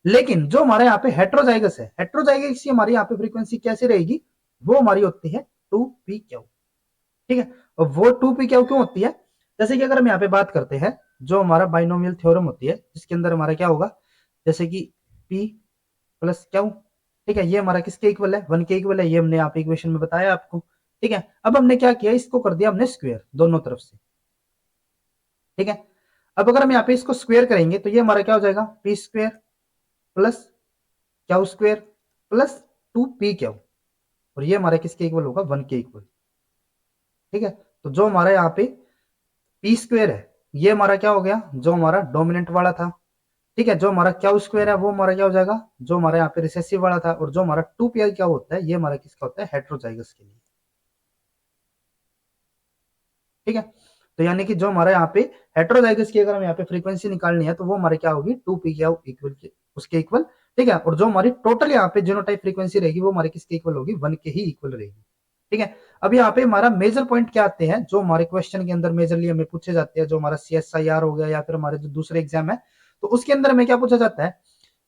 लेकिन जो हमारे यहाँ पे हेट्रोजाइगस है, हेट्रोजाइगस की हमारी यहाँ पे फ्रीक्वेंसी कैसे रहेगी, वो हमारी होती है 2p क्यू, ठीक है। और वो 2p क्यों होती है, जैसे कि अगर हम यहाँ पे बात करते हैं जो हमारा बाइनोमियल थ्योरम होती है, जिसके अंदर हमारा क्या होगा, जैसे कि p प्लस क्यू, ठीक है, ये हमारा किसके इक्वल है, 1 के इक्वल है, ये हमने यहाँ पे इक्वेशन में बताया आपको, ठीक है। अब हमने क्या किया, इसको कर दिया हमने स्क्वायर दोनों तरफ से, ठीक है। अब अगर हम यहाँ पे इसको स्क्वायर करेंगे तो ये हमारा क्या हो जाएगा, P square plus Q square plus 2p Q, और ये हमारा किसके इक्वल होगा, 1 के इक्वल, ठीक है। तो जो हमारा यहाँ पे पी स्क्वायर है, ये हमारा क्या हो गया, जो हमारा डोमिनेंट वाला था, ठीक है। जो हमारा क्यू स्क्वायर है वो हमारा क्या हो जाएगा, जो हमारा यहाँ पे रिसेसिव वाला था, और जो हमारा 2p क्या होता है, ये हमारा किसका होता है, हेट्रोजाइगस के लिए, ठीक है। तो यानी कि जो हमारा यहाँ पे हेट्रोजाइगस की अगर हम यहाँ पे फ्रीक्वेंसी निकालनी है तो वो हमारे क्या होगी, 2p क्या इक्वल उसके इक्वल, ठीक है। और जो हमारी टोटल यहाँ पे जीनोटाइप फ्रीक्वेंसी रहेगी वो हमारे किसके इक्वल होगी, 1 के ही इक्वल रहेगी, ठीक है। अब यहाँ पे हमारा मेजर पॉइंट क्या आते हैं, जो हमारे क्वेश्चन के अंदर मेजरली हमें पूछे जाते हैं, जो हमारा CSIR हो गया या फिर हमारे जो दूसरे एग्जाम है, तो उसके अंदर हमें क्या पूछा जाता है,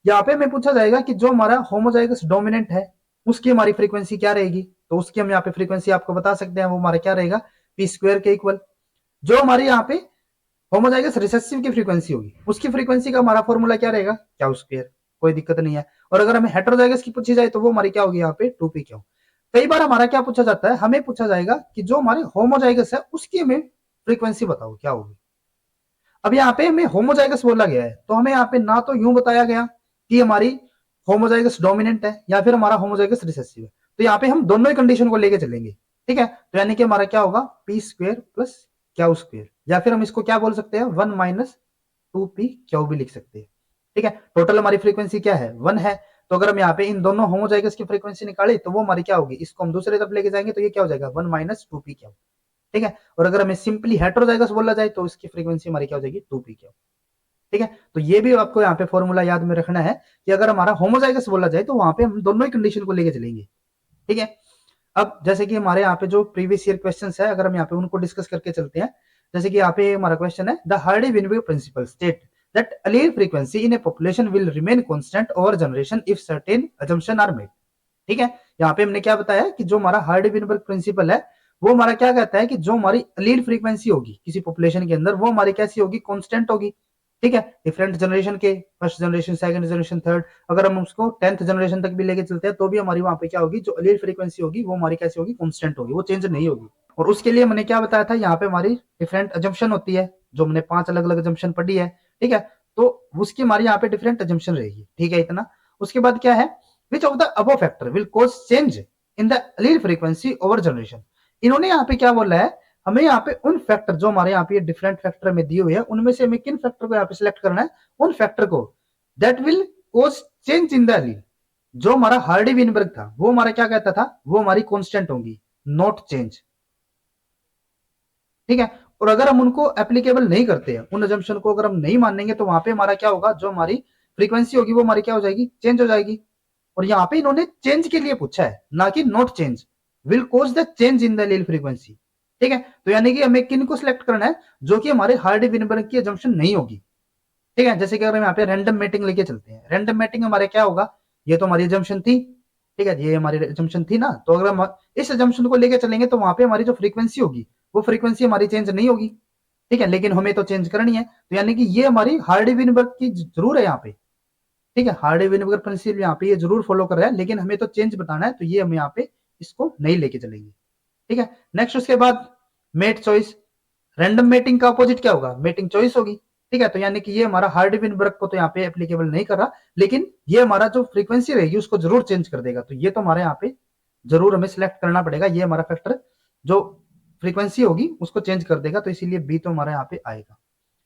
यहाँ पे हमें पूछा जाएगा कि जो हमारा होमोजाइगस डोमिनेंट है उसकी हमारी फ्रीक्वेंसी क्या रहेगी। तो उसकी हम यहाँ पे फ्रीक्वेंसी आपको बता सकते हैं, वो हमारा क्या रहेगा, पी स्क्वायर के इक्वल। जो हमारी यहाँ पे होमोजाइगस रिसेसिव की फ्रीक्वेंसी होगी उसकी फ्रीक्वेंसी का हमारा फॉर्मूला क्या रहेगा, क्यू स्क्वायर, कोई दिक्कत नहीं है। और अगर हमें हेट्रोजाइगस की पूछी जाए तो वो हमारी क्या होगी, यहाँ पे 2p क्यू। कई बार हमारा क्या पूछा जाता है, हमें पूछा जाएगा कि जो हमारे होमोजाइगस है उसकी हमें फ्रीक्वेंसी बताओ क्या होगी। अब यहाँ पे हमें होमोजाइगस बोला गया है तो हमें यहाँ पे ना तो यूं बताया गया कि हमारी होमोजाइगस डोमिनेंट है या फिर हमारा होमोजाइगस रिसेसिव है, तो यहाँ पे हम दोनों ही कंडीशन को लेके चलेंगे, ठीक है। तो यानी कि हमारा क्या होगा, P square plus Q square, या फिर हम इसको क्या बोल सकते हैं, 1 माइनस 2p क्यू भी लिख सकते हैं, ठीक है। टोटल हमारी फ्रीक्वेंसी क्या है, 1 है। तो अगर हम यहाँ पे इन दोनों होमोजाइगस की फ्रीक्वेंसी निकाले तो वो हमारी क्या होगी, इसको हम दूसरे तरफ लेके जाएंगे तो ये क्या हो जाएगा, 1 माइनस 2p क्यू, ठीक है। और अगर हमें सिंपली हेट्रोजाइगस बोला जाए तो इसकी फ्रीक्वेंसी हमारी क्या हो जाएगी, 2p क्यू, ठीक है, तो ये भी आपको यहाँ पे फॉर्मूला याद में रखना है कि अगर हमारा होमोजाइगस बोला जाए तो वहां पे हम दोनों ही कंडीशन को लेके चलेंगे। ठीक है, अब जैसे कि हमारे यहाँ पे जो प्रीवियस ईयर क्वेश्चंस है, अगर हम यहाँ पे उनको डिस्कस करके चलते हैं। जैसे कि यहाँ पे हमारा क्वेश्चन है, the Hardy Weinberg principle state that allele frequency in a population will remain constant over generation if certain assumption are made। ठीक है, यहाँ पे हमने क्या बताया कि जो हमारा हार्डी-विनबर्ग प्रिंसिपल है वो हमारा क्या कहता है कि जो हमारी allele फ्रीक्वेंसी होगी किसी पॉपुलेशन के अंदर वो हमारी कैसी होगी, कांस्टेंट होगी। ठीक है, डिफरेंट जनरेशन के, first generation, second generation, third, अगर हम उसको 10th जनरेशन तक भी लेके चलते हैं तो भी हमारी वहां पे क्या होगी, जो allele फ्रीक्वेंसी होगी वो हमारी कैसी होगी, कांस्टेंट होगी, वो चेंज नहीं होगी। और उसके लिए मैंने क्या बताया था, यहाँ पे हमारी डिफरेंट अजम्पशन होती है, जो हमने 5 अलग अलग अजम्पशन पढ़ी है। ठीक है, तो उसकी हमारी यहाँ पे डिफरेंट अजम्पशन रहेगी। ठीक है, इतना। उसके बाद क्या है, which of the above factor will cause change in the allele frequency over generation. इन्होंने यहाँ पे क्या बोला है, हमें यहाँ पे उन फैक्टर जो हमारे यहाँ पे डिफरेंट फैक्टर में दिए हुए हैं उनमें से हमें किन फैक्टर को यहाँ पे सिलेक्ट करना है, उन फैक्टर को that will cause change in the allele। जो हमारा हार्डी-विनबर्ग था वो हमारा क्या कहता था, वो हमारी कांस्टेंट होंगी, नॉट चेंज। ठीक है, और अगर हम उनको एप्लीकेबल नहीं करते हैं, उन अजम्पशन को अगर हम नहीं मानेंगे तो वहां पे हमारा क्या होगा, जो हमारी फ्रीक्वेंसी होगी वो हमारी क्या हो जाएगी, चेंज हो जाएगी। और यहाँ पे इन्होंने चेंज के लिए पूछा है, ना कि not change, will cause the change in the allele frequency. ठीक है, तो यानी कि हमें किन को सिलेक्ट करना है, जो कि हमारे हार्डी-विनबर्ग की अजम्पशन नहीं होगी। ठीक है, जैसे कि अगर हम यहाँ पे रैंडम मैटिंग लेके चलते हैं, रैंडम मैटिंग हमारे क्या होगा, ये तो हमारी अजम्पशन थी। ठीक है, ये हमारी अजम्पशन थी ना, तो अगर हम इस अजम्पशन को लेके चलेंगे तो वहां पे हमारी जो फ्रीक्वेंसी होगी वो फ्रीक्वेंसी हमारी चेंज नहीं होगी। ठीक है, लेकिन हमें तो चेंज करनी है, तो यानी कि ये हमारी हार्डी-विनबर्ग की जरूर है यहाँ पे। ठीक है, हार्डी-विनबर्ग प्रिंसिपल यहाँ पे ये जरूर फॉलो कर रहा है, लेकिन हमें तो चेंज बताना है, तो ये हम यहाँ पे इसको नहीं लेके चलेंगे। ठीक है, नेक्स्ट उसके बाद मेट चॉइस। रैंडम मेटिंग का अपोजिट क्या होगा, मेटिंग चॉइस होगी। ठीक है, तो यानी कि ये हमारा हार्डी-विनबर्ग को तो यहाँ पे एप्लीकेबल नहीं कर रहा, लेकिन ये हमारा जो फ्रीक्वेंसी रहेगी उसको जरूर चेंज कर देगा, तो ये तो हमारे यहाँ पे जरूर हमें सिलेक्ट करना पड़ेगा। ये हमारा फैक्टर जो फ्रीक्वेंसी होगी उसको चेंज कर देगा, तो इसीलिए बी तो हमारा यहाँ पे आएगा।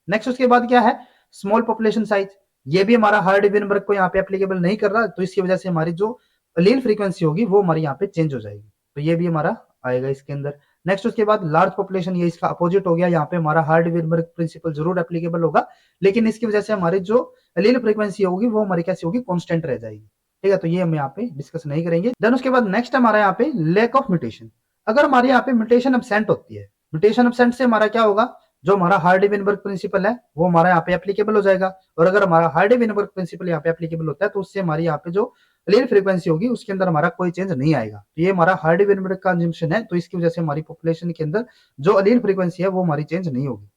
नेक्स्ट उसके बाद क्या है, स्मॉल पॉपुलेशन साइज। ये भी हमारा हार्डी-विनबर्ग को यहाँ पे एप्लीकेबल नहीं कर रहा, तो इसकी वजह से हमारी जो allele फ्रीक्वेंसी होगी वो हमारी यहाँ पे चेंज हो जाएगी, तो ये भी हमारा आएगा इसके अंदर। नेक्स्ट उसके बाद लार्ज पॉपुलेशन, ये इसका अपोजिट हो गया, यहाँ पे हमारा हार्डी-विनबर्ग प्रिंसिपल जरूर एप्लीकेबल होगा, लेकिन इसकी वजह से हमारी जो allele फ्रीक्वेंसी होगी वो हमारी कैसी होगी, कांस्टेंट रह जाएगी। ठीक है, तो ये हम यहाँ पे डिस्कस नहीं करेंगे। देन उसके बाद नेक्स्ट हमारा यहाँ पे लैक ऑफ म्यूटेशन। अगर हमारे यहाँ पे म्यूटेशन एब्सेंट होती है, म्यूटेशन एब्सेंट से हमारा क्या होगा, जो हमारा हार्डी-विनबर्ग प्रिंसिपल है वो हमारा यहाँ पे एप्लीकेबल हो जाएगा। और अगर हमारा हार्डी-विनबर्ग प्रिंसिपल यहाँ पे एप्लीकेबल होता है तो उससे हमारी यहाँ पे जो allele फ्रीक्वेंसी होगी उसके अंदर हमारा कोई चेंज नहीं आएगा। तो ये हमारा हार्डी-विनबर्ग का अजम्पशन है, तो इसकी वजह से हमारी पॉपुलेशन के अंदर जो allele फ्रीक्वेंसी है वो हमारी चेंज नहीं होगी।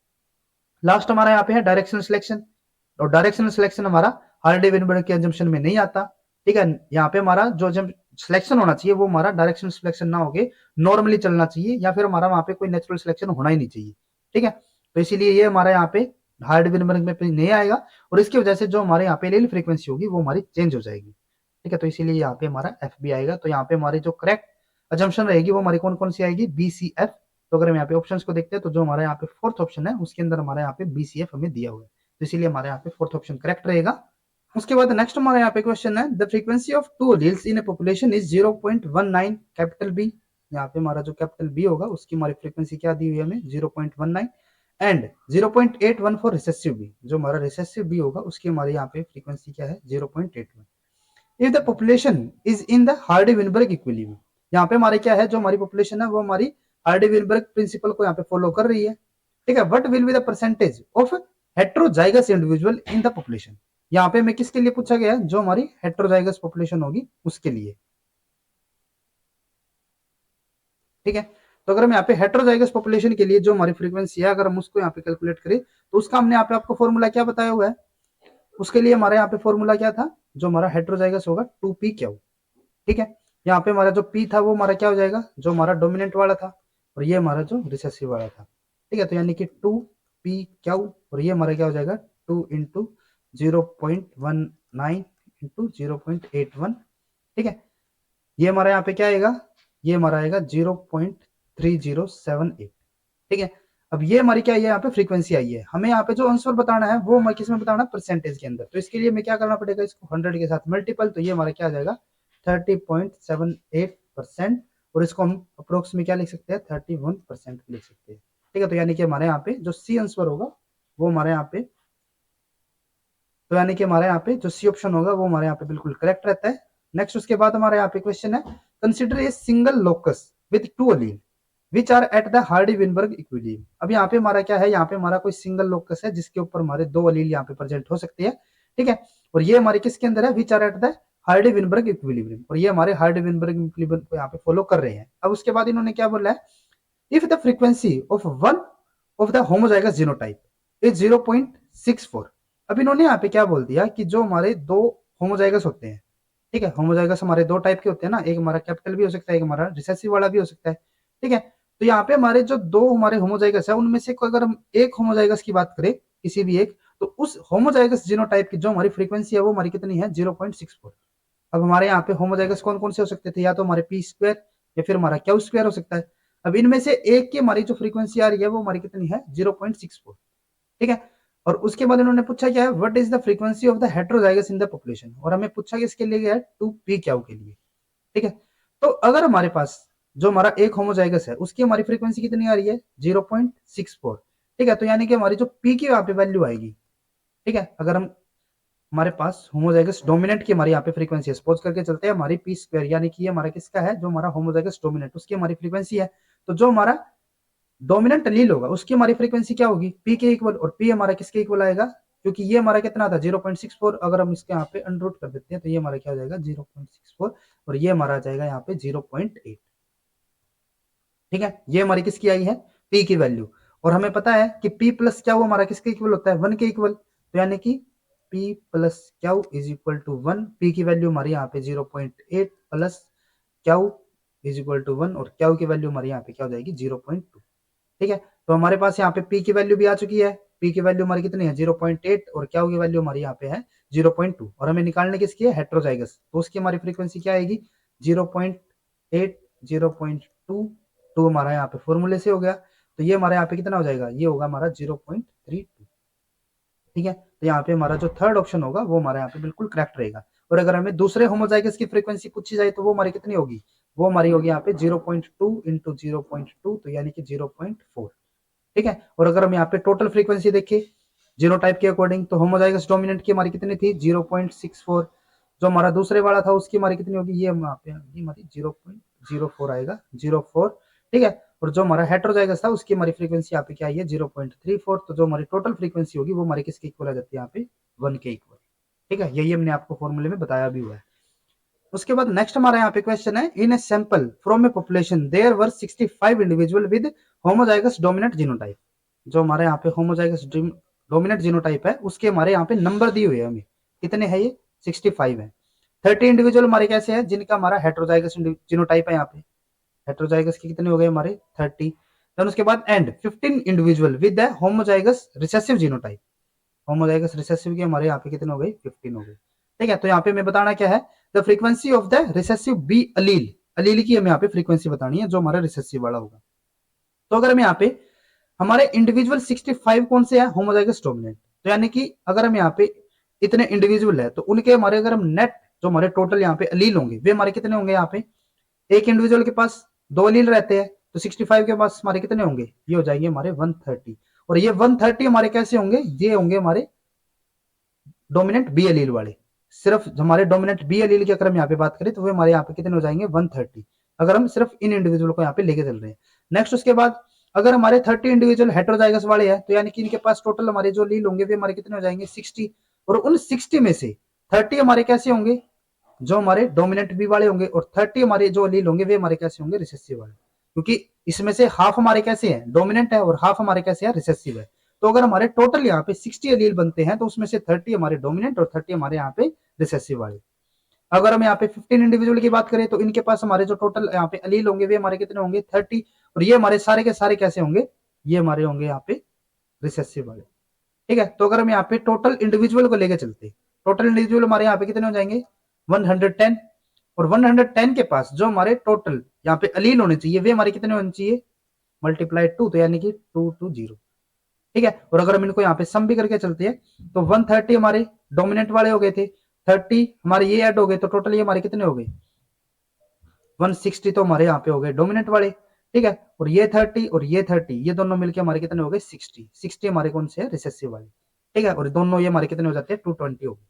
लास्ट हमारा यहाँ पे है डायरेक्शनल सिलेक्शन, और डायरेक्शनल सिलेक्शन हमारा हार्डी-विनबर्ग के अजम्पशन में नहीं आता। ठीक है, यहाँ पे हमारा जो सिलेक्शन होना चाहिए वो हमारा डायरेक्शनल सिलेक्शन ना होके नॉर्मली चलना चाहिए, या फिर हमारा वहां पे कोई नेचुरल सिलेक्शन होना ही नहीं चाहिए। ठीक है, तो इसीलिए ये हमारा यहाँ पे हार्डी-विनबर्ग में नहीं आएगा, और इसकी वजह से जो हमारे यहाँ पे allele फ्रीक्वेंसी होगी वो हमारी चेंज हो जाएगी। ठीक है, तो इसीलिए यहाँ पे हमारा एफ बी आएगा। तो यहाँ पे हमारी जो करेक्ट अजम्पशन रहेगी वो हमारी कौन कौन सी आएगी, बी सी एफ। तो अगर हम यहाँ पे ऑप्शंस को देखते हैं तो जो हमारा यहाँ पे फोर्थ ऑप्शन है उसके अंदर हमारे यहाँ पे बी सी एफ हमें दिया हुआ है, तो इसीलिए हमारे यहाँ पे फोर्थ ऑप्शन करेक्ट रहेगा। उसके बाद नेक्स्ट हमारे यहाँ पे क्वेश्चन है, the frequency of two alleles in a population is 0.19 capital B. यहाँ पे हमारा जो कैपिटल बी होगा उसकी हमारी फ्रीक्वेंसी क्या दी हुई है हमें, 0.19, एंड 0.81 फॉर रिसेसिव बी। जो हमारा रिसेसिव बी होगा उसकी हमारी यहाँ पे फ्रीक्वेंसी क्या है, 0.81। If the population is in the Hardy Weinberg equilibrium, यहाँ पे हमारे क्या है, जो हमारी पॉपुलेशन है वो हमारी हार्डी-विनबर्ग प्रिंसिपल को यहाँ पे फॉलो कर रही है। ठीक है, what will be the percentage of heterozygous individual in the population. यहाँ पे हमें किसके लिए पूछा गया है, जो हमारी हेटेरोजाइगस पॉपुलेशन होगी उसके लिए। ठीक है, तो अगर हम यहाँ पे हेटेरोजाइगस पॉपुलेशन के लिए जो हमारी फ्रीक्वेंसी है अगर हम उसको यहाँ पे कैलकुलेट करें तो उसका हमने यहाँ पे आपको फॉर्मूला क्या बताया हुआ है, उसके लिए हमारे यहाँ पे फॉर्मूला क्या था, जो हमारा हेटेरोजाइगस होगा 2p क्यू। ठीक है, यहाँ पे हमारा जो p था वो हमारा क्या हो जाएगा, जो हमारा डोमिनेंट वाला था, और ये हमारा जो रिसेसिव वाला था। ठीक है, तो यानी कि 2p क्यू, और ये हमारा क्या हो जाएगा 2 इंटू 0.19 इंटू 0.81। ठीक है, ये हमारा यहाँ पे क्या आएगा, ये हमारा आएगा 0.3078। ठीक है, अब ये हमारी क्या है, यहाँ पे फ्रीक्वेंसी आई है, हमें यहाँ पे जो आंसर बताना है वो हमें किस में बताना है, परसेंटेज के अंदर। तो इसके लिए हमें क्या करना पड़ेगा, इसको 100 के साथ मल्टीपल, तो ये हमारा क्या आ जाएगा 30.78%, और इसको हम अप्रोक्स में क्या लिख सकते हैं, 31% लिख सकते हैं। ठीक है, तो यानी कि हमारे यहाँ पे जो सी आंसर होगा वो हमारे यहाँ पे तो यानी कि हमारे यहाँ पे जो सी ऑप्शन होगा वो हमारे यहाँ पे बिल्कुल करेक्ट रहता है। नेक्स्ट उसके बाद हमारे यहाँ पे क्वेश्चन है, consider a single locus with two allele which are at the Hardy Weinberg equilibrium. अब यहाँ पे हमारा क्या है, यहाँ पे हमारा कोई सिंगल लोकस है जिसके ऊपर हमारे दो अलील यहाँ पे प्रेजेंट हो सकती है, ठीक है। और ये हमारे किसके अंदर है, which are at the Hardy Weinberg equilibrium, और ये हमारे हार्डी-विनबर्ग इक्विलिब्रियम को यहाँ पे फॉलो कर रहे हैं। अब उसके बाद इन्होंने क्या बोला है, if the frequency of one of the homozygous genotype is 0.64। अब इन्होंने यहाँ पे क्या बोल दिया कि जो हमारे दो होमोजाइगस होते हैं, ठीक है, होमोजाइगस हमारे दो टाइप के होते हैं ना, एक हमारा कैपिटल भी हो सकता है, एक हमारा रिसेसिव वाला भी हो सकता है, ठीक है। तो यहाँ पे हमारे जो दो हमारे होमोजाइगस है उनमें से कोई अगर हम एक होमोजाइगस की बात करें, किसी भी एक, तो उस होमोजाइगस जीनोटाइप की जो हमारी फ्रीक्वेंसी है वो हमारी कितनी है, 0.64। अब हमारे यहाँ पे होमोजाइगस कौन कौन से हो सकते थे, या तो हमारे पी स्क्वायर या फिर हमारा क्यू स्क्वायर हो सकता है। अब इनमें से एक की हमारी जो फ्रीक्वेंसी आ रही है वो हमारी कितनी है, 0.64, ठीक है। और उसके बाद इन्होंने पूछा क्या है, what is the frequency of the heterozygous in the population, और हमें पूछा कि इसके लिए क्या है, 2p क्यू के लिए, ठीक है। तो अगर हमारे पास जो हमारा एक होमोजाइगस है उसकी हमारी फ्रीक्वेंसी कितनी आ रही है, 0.64, ठीक है। तो यानी कि हमारी जो p की यहाँ पे वैल्यू आएगी, ठीक है, अगर हम हमारे पास होमोजाइगस डोमिनेंट की हमारी यहाँ पे फ्रीक्वेंसी है, सपोज करके चलते हैं हमारी पी स्क्वायर, यानी कि ये हमारा किसका है, जो हमारा होमोजाइगस डोमिनेंट उसकी हमारी फ्रीक्वेंसी है। तो जो हमारा डोमिनेंट लील होगा उसकी हमारी फ्रीक्वेंसी क्या होगी, पी के इक्वल, और पी हमारा किसके इक्वल आएगा, क्योंकि ये हमारा कितना था 0.64, अगर हम इसके यहाँ पे अनरूट कर देते हैं तो ये हमारा क्या हो जाएगा 0.64, और ये हमारा आ जाएगा यहाँ पे 0.8, ठीक है। ये हमारी किसकी आई है, पी की वैल्यू। और हमें पता है कि पी प्लस क्या वो हमारा किसके इक्वल होता है, 1 के इक्वल। तो यानी कि P plus Q is equal to 1, P की वैल्यू हमारी यहाँ पे 0.8 plus Q is equal to 1, और क्यू की वैल्यू हमारी यहाँ पे क्या हो जाएगी 0.2, ठीक है। तो हमारे पास यहाँ पे पी की वैल्यू भी आ चुकी है, पी की वैल्यू हमारी कितनी है 0.8, और क्यू की वैल्यू हमारी यहाँ पे है 0.2, और हमें निकालने किसकी है, हेटेरोजाइगस, तो उसकी हमारी फ्रीक्वेंसी क्या आएगी 0.8, 0.2, टू हमारा यहाँ पे फॉर्मूले से हो गया। तो ये हमारा यहाँ पे कितना हो जाएगा, ये होगा हमारा 0.32, ठीक है। तो यहाँ पे हमारा जो थर्ड ऑप्शन होगा वो हमारा यहाँ पे बिल्कुल करेक्ट रहेगा। और अगर हमें दूसरे होमोजाइगस की फ्रीक्वेंसी पूछी जाए तो वो हमारी कितनी होगी, वो हमारी होगी यहाँ पे 0.2 इंटू 0.2, तो यानी कि 0.4, ठीक है। और अगर हम यहाँ पे टोटल फ्रीक्वेंसी देखें जीनोटाइप के अकॉर्डिंग, तो होमोजाइगस डोमिनेंट की हमारी कितनी थी 0.64, जो हमारा दूसरे वाला था उसकी हमारी कितनी होगी, ये हमारी 0.04 आएगा, 0.4, ठीक है। और जो हमारा हेटेरोजाइगस था उसकी हमारी फ्रीक्वेंसी यहाँ पे क्या आई है 0.34, तो जो हमारी टोटल फ्रीक्वेंसी होगी वो हमारी किसके इक्वल आ जाती है यहाँ पे 1 के इक्वल, ठीक है। यही हमने आपको फॉर्मूले में बताया भी हुआ है। उसके बाद नेक्स्ट हमारा यहाँ पे क्वेश्चन है, in a sample from a population there were 65 individual with homozygous dominant genotype. जो हमारे यहाँ पे होमोजाइगस डोमिनेंट जीनोटाइप है उसके हमारे यहाँ पे नंबर दिए हुए हैं, हमें कितने हैं ये 65 है। 30 इंडिविजुअल हमारे कैसे हैं, जिनका हमारा हेटेरोजाइगस जीनोटाइप है, यहाँ पे हेटेरोजाइगस के कितने हो गए हमारे 30। देन उसके बाद and 15 individual with homozygous recessive genotype, homozygous recessive के हमारे यहाँ पे कितने हो गए 15 हो गए, ठीक है। तो यहाँ पे हमें बताना क्या है, the frequency of the recessive b allele, allele की हमें यहाँ पे फ्रीक्वेंसी बतानी है जो हमारा रिसेसिव वाला होगा। तो अगर हम यहाँ पे हमारे इंडिविजुअल 65 कौन से है, होमोजाइगस डोमिनेंट, तो यानी कि अगर हम यहाँ पे इतने इंडिविजुअल है तो उनके हमारे अगर हम नेट जो हमारे टोटल यहाँ पे अलील होंगे वे हमारे कितने होंगे, यहाँ पे एक इंडिविजुअल के पास दो अलील रहते हैं, तो 65 के पास हमारे कितने होंगे, ये हो जाएंगे हमारे 130, और ये 130 हमारे कैसे होंगे, ये होंगे हमारे डोमिनेंट बी अलील वाले। सिर्फ हमारे डोमिनेंट बी अलील की अगर हम यहाँ पे बात करें तो वे हमारे यहाँ पे कितने हो जाएंगे 130, अगर हम सिर्फ इन इंडिविजुअल को यहाँ पे लेके चल रहे हैं। नेक्स्ट उसके बाद अगर हमारे 30 इंडिविजुअल हेटेरोजाइगस वाले हैं तो यानी कि इनके पास टोटल हमारे जो लील होंगे वे हमारे कितने हो जाएंगे 60, और उन 60 में से 30 हमारे कैसे होंगे, जो हमारे डोमिनेंट बी वाले होंगे, और 30 हमारे जो लील होंगे वे हमारे कैसे होंगे रिसेसिव वाले, क्योंकि इसमें से हाफ हमारे कैसे हैं डोमिनेंट है और हाफ हमारे कैसे है रिसेसिव है। तो अगर हमारे टोटल यहाँ पे 60 अलील बनते हैं तो उसमें से 30 हमारे डोमिनेंट और 30 हमारे यहाँ पे रिसेसिव वाले। अगर हम यहाँ पे 15 इंडिविजुअल की बात करें तो इनके पास हमारे जो टोटल यहाँ पे अलील होंगे वे हमारे कितने होंगे 30, और ये हमारे सारे के सारे कैसे होंगे, ये हमारे होंगे यहाँ पे रिसेसिव वाले, ठीक है। तो अगर हम यहाँ पे टोटल इंडिविजुअल को लेकर चलते, टोटल इंडिविजुअल हमारे यहाँ पे कितने हो जाएंगे 110, और 110 के पास जो हमारे टोटल यहाँ पे अलील होने चाहिए वे हमारे कितने होने चाहिए मल्टीप्लाइड 2, तो यानी कि 220, ठीक है। और अगर हम इनको यहाँ पे सम भी करके चलते हैं तो 130 हमारे डोमिनेंट वाले हो गए थे, 30 हमारे ये ऐड हो गए, तो टोटल ये हमारे कितने हो गए 160, तो हमारे यहाँ पे हो गए डोमिनेंट वाले, ठीक है। और ये 30 और ये 30 ये दोनों मिलके हमारे कितने हो गए 60, 60 हमारे कौन से है रिसेसिव वाले, ठीक है, और दोनों ये हमारे कितने हो जाते हैं 220 हो गए।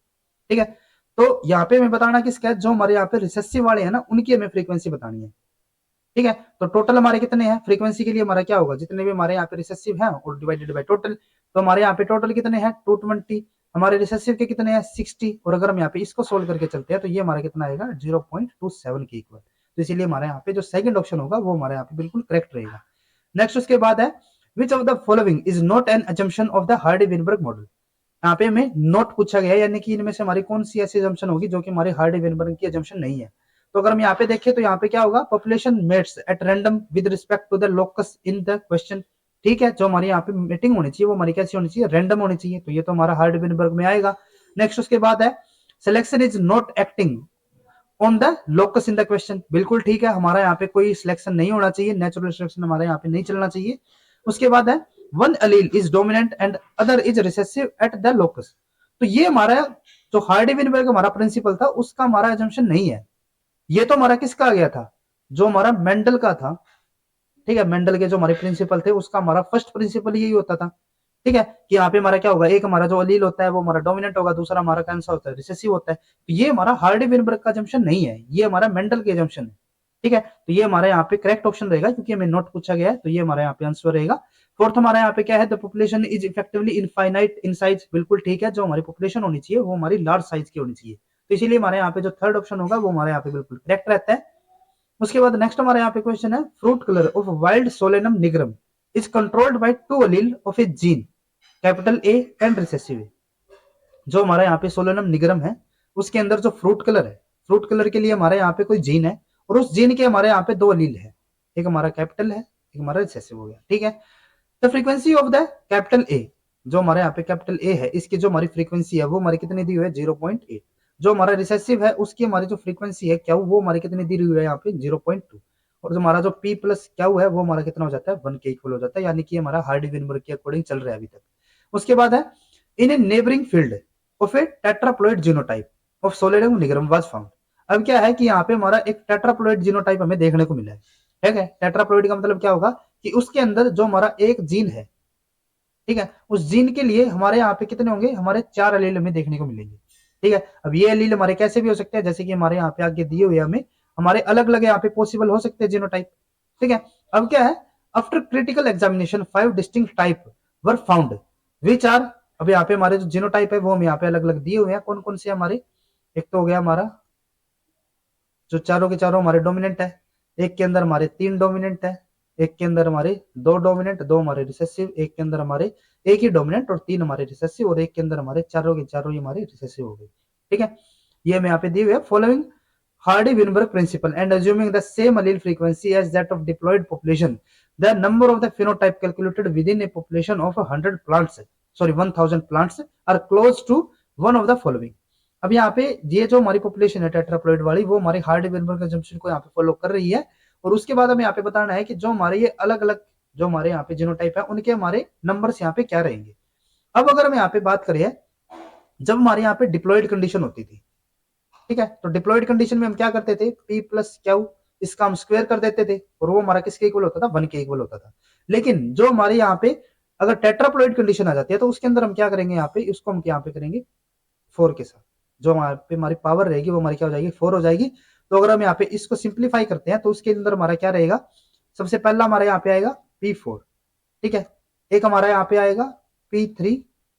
ठीक है, तो यहाँ पे मैं बताना किसका है, जो हमारे यहाँ पे रिसेसिव वाले हैं ना उनकी हमें फ्रीक्वेंसी बतानी है। ठीक है, तो टोटल हमारे कितने हैं फ्रीक्वेंसी के लिए हमारा क्या होगा, जितने भी हमारे यहाँ पे रिसेसिव हैं और डिवाइडेड बाय टोटल, तो हमारे यहाँ पे टोटल कितने हैं 220, हमारे रिसेसिव के कितने हैं 60, और अगर हम यहाँ पे इसको सोल्व करके चलते हैं तो ये हमारा कितना आएगा 0.27 के इक्वल। तो इसीलिए हमारे यहाँ पे जो सेकंड ऑप्शन होगा वो हमारे यहाँ पे बिल्कुल करेक्ट रहेगा। नेक्स्ट उसके बाद है which of the following is not an assumption of the Hardy-Weinberg model. यहाँ पे हमें नोट पूछा गया है, यानी कि इनमें से हमारी कौन सी ऐसी अजम्पशन होगी जो कि हमारी हार्डी-विनबर्ग की अजम्पशन नहीं है। तो अगर हम यहाँ पे देखें तो यहाँ पे क्या होगा, population mates at random with respect to the locus in the question. ठीक है, जो हमारी यहाँ पे मीटिंग होनी चाहिए वो हमारी कैसी होनी चाहिए, रैंडम होनी चाहिए, तो ये तो हमारा हार्डी-विनबर्ग में आएगा। नेक्स्ट उसके बाद है selection is not acting on the locus in the question. बिल्कुल ठीक है, हमारा यहाँ पे कोई सिलेक्शन नहीं होना चाहिए, नेचुरल सिलेक्शन हमारे यहाँ पे नहीं चलना चाहिए। उसके बाद है one Aleel is dominant and other is recessive at the locus. तो ये हमारा जो हार्डी-विनबर्ग हमारा प्रिंसिपल था उसका हमारा एजम्पशन नहीं है। ये तो हमारा किसका आ गया था, जो हमारा मेंडल का था। ठीक है, मेंडल के जो हमारे प्रिंसिपल थे उसका हमारा फर्स्ट प्रिंसिपल यही होता था। ठीक है, कि यहाँ पे हमारा क्या होगा, एक हमारा जो अलील होता है वो हमारा डोमिनेंट होगा, दूसरा हमारा कैंसा होता है रिसेसिव होता है। तो ये हमारा हार्डी-विनबर्ग का जंक्शन नहीं है, ये हमारा मेंडल के जंक्शन है। ठीक है, तो ये हमारे यहाँ पे करेक्ट ऑप्शन रहेगा क्योंकि हमें नोट पूछा गया है, तो ये हमारा यहाँ पे आंसर रहेगा। फोर्थ हमारा यहाँ पे क्या है, the population is effectively infinite in size. बिल्कुल ठीक है, जो हमारी पॉपुलेशन होनी चाहिए वो हमारी लार्ज साइज की होनी चाहिए, तो इसीलिए हमारे यहाँ पे जो थर्ड ऑप्शन होगा वो हमारे यहाँ पे बिल्कुल करेक्ट रहता है। उसके बाद नेक्स्ट हमारे यहाँ पे क्वेश्चन है fruit colour of wild Solanum nigrum is controlled by two allele of a gene capital A and recessive a. जो हमारा यहाँ पे सोलेनम निग्रम है उसके अंदर जो फ्रूट कलर है, फ्रूट कलर के लिए हमारे यहाँ पे कोई जीन है और उस जीन के हमारे यहाँ पे दो अलील है, एक हमारा कैपिटल है एक हमारा रिसेसिव हो गया। ठीक है, the frequency of the capital A, जो हमारे यहाँ पे कैपिटल ए है इसकी जो हमारी फ्रीक्वेंसी है वो हमारी कितनी दी हुई है 0.8। जो हमारा रिसेसिव है उसकी हमारी जो फ्रीक्वेंसी है क्या वो हमारी कितनी दी हुई है यहाँ पे 0.2, और जो हमारा जो पी प्लस क्या है वो हमारा कितना हो जाता है 1 के इक्वल हो जाता है, यानी कि हमारा हार्डी-विनबर्ग के अकॉर्डिंग चल रहा है अभी तक। उसके बाद है in a neighbouring field of a tetraploid genotype of Solanum nigrum was found. अब क्या है कि यहाँ पे हमारा एक टेट्राप्लॉइड जीनोटाइप हमें देखने को मिला है। ठीक है, टेट्राप्लॉइड का मतलब क्या होगा कि उसके अंदर जो हमारा एक जीन है, ठीक है, उस जीन के लिए हमारे यहाँ पे कितने होंगे, हमारे 4 एलील हमें देखने को मिलेंगे। ठीक है, अब ये एलील हमारे कैसे भी हो सकते हैं, जैसे कि हमारे यहाँ पे आगे दिए हुए हमें हमारे अलग अलग यहाँ पे पॉसिबल हो सकते हैं जीनोटाइप। ठीक है, अब क्या है, after critical examination 5 distinct type were found which are. अब यहाँ पे हमारे जो जीनोटाइप है वो हम यहाँ पे अलग अलग दिए हुए हैं, कौन कौन से हमारे, एक तो हो गया हमारा जो चारों के चारों हमारे डोमिनेंट है, एक के अंदर हमारे 3 डोमिनेंट है, एक के अंदर हमारे 2 डोमिनेंट 2 हमारे रिसेसिव, एक के अंदर हमारे एक ही डोमिनेंट और 3 हमारे रिसेसिव, और एक के अंदर हमारे चारों के चारों ही हमारे रिसेसिव हो गए। ठीक है, ये हमें यहाँ पे दिए हुए following Hardy Weinberg principle and assuming the same allele frequency as that of diploid population the number of the phenotype calculated within a population of 100 plants sorry 1000 plants are close to one of the following. अब यहाँ पे ये जो हमारी population है tetraploid वाली वो हमारी हार्डी-विनबर्ग जंक्शन को यहाँ पे फॉलो कर रही है, और उसके बाद हमें यहाँ पे बताना है कि जो हमारे ये अलग अलग जो हमारे यहाँ पे जीनोटाइप है उनके हमारे नंबर्स यहाँ पे क्या रहेंगे। अब अगर हम यहाँ पे बात करें जब हमारे यहाँ पे डिप्लॉयड कंडीशन होती थी, ठीक है, तो डिप्लॉयड कंडीशन में हम क्या करते थे, पी प्लस क्यू इसका हम स्क्वायर कर देते थे और वो हमारा किसके इक्वल होता था 1 के इक्वल होता था। लेकिन जो हमारे यहाँ पे अगर टेट्राप्लॉइड कंडीशन आ जाती है तो उसके अंदर हम क्या करेंगे, यहाँ पे इसको हम यहाँ पे करेंगे 4 के साथ, जो हमारे पे हमारी पावर रहेगी वो हमारी क्या हो जाएगी 4 हो जाएगी। तो अगर हम यहाँ पे इसको सिंप्लीफाई करते हैं तो उसके अंदर हमारा क्या रहेगा, सबसे पहला हमारा यहाँ पे आएगा P4। ठीक है, एक हमारा यहाँ पे आएगा P3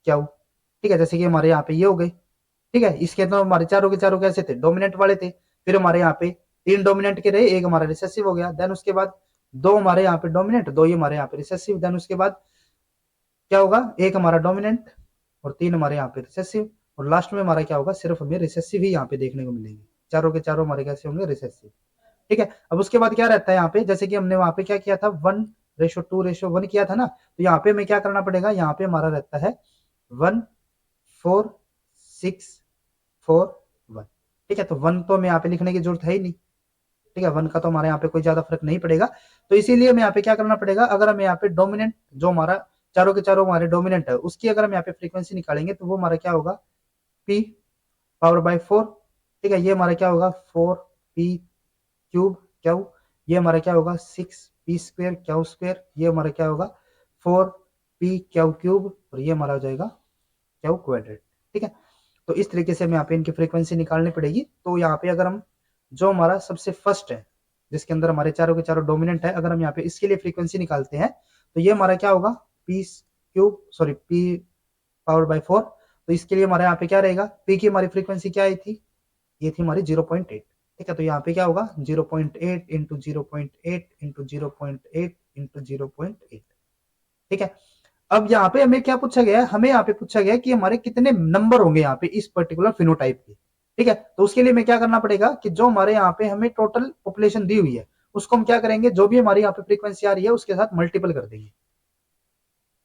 क्यू। ठीक है, जैसे कि हमारे यहाँ पे ये हो गए। ठीक है, इसके अंदर हमारे चारों के चारों कैसे थे, डोमिनेंट वाले थे, फिर हमारे यहाँ पे 3 डोमिनेंट के रहे, एक हमारा रिसेसिव हो गया, देन उसके बाद 2 हमारे यहाँ पे डोमिनेंट 2 ही हमारे यहाँ पे रिसेसिव, देन उसके बाद क्या होगा, एक हमारा डोमिनेंट और 3 हमारे यहाँ पे रिसेसिव, और लास्ट में हमारा क्या होगा, सिर्फ हमें रिसेसिव ही यहाँ पे देखने को मिलेंगे, चारों के चारों हमारे कैसे होंगे रिसेसिव। ठीक है, अब उसके बाद क्या रहता है यहाँ पे, जैसे कि हमने वहां पे क्या किया था 1:2:1 किया था ना, तो यहाँ पे हमें क्या करना पड़ेगा, यहाँ पे हमारा रहता है 1:4:6:4:1। ठीक है, तो 1 तो हमें यहाँ पे लिखने की जरूरत है ही नहीं। ठीक है, 1 का तो हमारे यहाँ पे कोई ज्यादा फर्क नहीं पड़ेगा, तो इसीलिए हमें यहाँ पे क्या करना पड़ेगा, अगर हम यहाँ पे डोमिनेंट जो हमारा चारों के चारों हमारे डोमिनेंट है उसकी अगर हम यहाँ पे फ्रीक्वेंसी निकालेंगे तो वो हमारा क्या होगा P⁴। ठीक है, ये हमारा क्या होगा 4P³ क्यू, ये हमारा क्या होगा 6P² क्यू², ये हमारा क्या होगा 4P⁴, और ये हमारा हो जाएगा क्या क्वाड्रेट, ठीक है। तो इस तरीके से हमें यहाँ पे इनकी फ्रीक्वेंसी निकालनी पड़ेगी। तो यहाँ पे अगर हम जो हमारा सबसे फर्स्ट है जिसके अंदर हमारे चारों के चारों डोमिनेंट है, अगर हम यहाँ पे इसके लिए फ्रीक्वेंसी निकालते हैं तो ये हमारा क्या होगा, P cube sorry P power bye 4। तो इसके लिए हमारे यहाँ पे क्या रहेगा, पी की हमारी फ्रीक्वेंसी क्या आई थी, ये थी हमारी 0.8, ठीक है। तो यहाँ पे क्या होगा 0.8 इंटू 0.8 इंटू 0.8 इंटू 0.8, ठीक है। अब यहाँ पे हमें क्या पूछा गया है, हमें यहाँ पे पूछा गया है कि हमारे कितने नंबर होंगे यहाँ पे इस पर्टिकुलर फिनोटाइप के, ठीक है। तो उसके लिए हमें क्या करना पड़ेगा कि जो हमारे यहाँ पे हमें टोटल पॉपुलेशन दी हुई है उसको हम क्या करेंगे, जो भी हमारी यहाँ पे फ्रीक्वेंसी आ रही है उसके साथ मल्टीपल कर देंगे।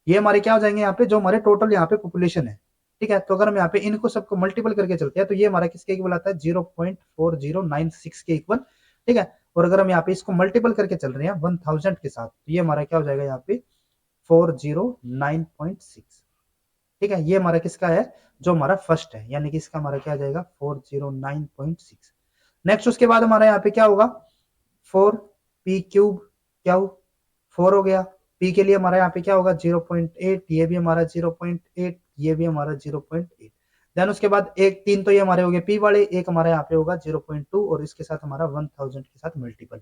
ये हमारे क्या हो जाएंगे यहाँ पे, जो हमारे टोटल यहाँ पे पॉपुलेशन है, ठीक है। तो अगर हम यहाँ पे इनको सबको मल्टीपल करके चलते हैं तो ये हमारा किसके इक्वल आता है, 0.4096 के इक्वल, ठीक है। और अगर हम यहाँ पे इसको मल्टीपल करके चल रहे हैं 1000 के साथ तो ये हमारा क्या हो जाएगा यहाँ पे 409.6, ठीक है। ये हमारा किसका है, जो हमारा फर्स्ट है, यानी कि इसका हमारा क्या आ जाएगा 409.6। नेक्स्ट उसके बाद हमारा यहाँ पे क्या होगा 4 पी क्यूब क्या 4 हो गया। पी के लिए हमारा यहाँ पे क्या होगा 0.8, ये भी हमारा 0.8, ये भी हमारा 0.8। देन उसके बाद एक 3 तो ये हमारे हो गए पी वाले, एक हमारा यहाँ पे होगा 0.2 और इसके साथ हमारा 1000 के साथ मल्टीपल,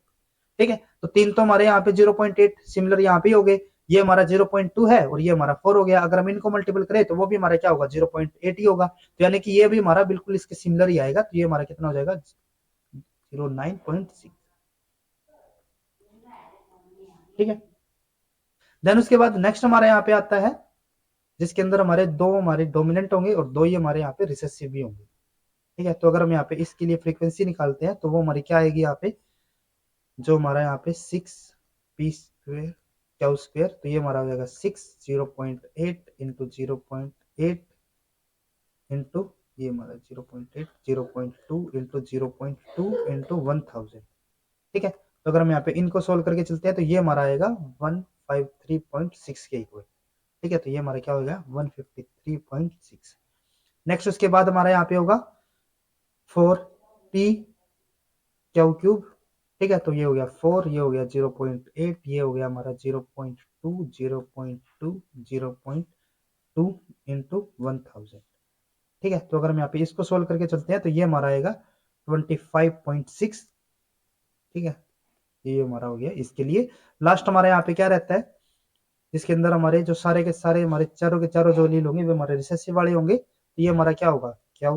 ठीक है। तो 3 तो हमारे यहाँ पे 0.8 सिमिलर यहाँ पे हो गए, ये हमारा 0.2 है और ये हमारा 4 हो गया। अगर हम इनको मल्टीपल करें तो वो भी हमारा क्या होगा 0.8 ही होगा, तो यानी कि ये भी हमारा बिल्कुल इसके सिमिलर ही आएगा। तो ये हमारा कितना हो जाएगा 09.6, ठीक है। देन उसके बाद नेक्स्ट हमारे यहाँ पे आता है जिसके अंदर हमारे डोमिनेंट होंगे और 2 ही हमारे यहाँ पे रिसेसिव भी होंगे, ठीक है। तो अगर हम यहाँ पे इसके लिए फ्रीक्वेंसी निकालते हैं तो वो हमारी क्या आएगी यहाँ पे, जो हमारा यहाँ पे 6 पी स्क्वेयर क्या स्क्वेयर, तो ये हमारा हो जाएगा 6 0.8 इंटू 0.8 इंटू ये हमारा 0.8 0.2 इंटू 0.2 इंटू 1000, ठीक है। तो अगर हम यहाँ पे इनको सोल्व करके चलते हैं तो ये हमारा आएगा 153.6 के इक्वल, ठीक है। तो ये हमारा क्या हो गया 153.6। नेक्स्ट उसके बाद हमारा यहाँ पे होगा 4 पी क्यू क्यूब, ठीक है। तो ये हो गया 4, ये हो गया 0.8, ये हो गया हमारा 0.2 0.2 0.2 इंटू 1000, ठीक है। तो अगर हम यहाँ पे इसको सोल्व करके चलते हैं तो ये हमारा आएगा 25.6, ठीक है। ये हमारा हो गया इसके लिए। लास्ट हमारे यहाँ पे क्या रहता है, जिसके अंदर हमारे जो सारे के सारे हमारे चारों के चारों जो लील होंगे वे हमारे रिसेसिव वाले होंगे। तो ये हमारा क्या होगा क्या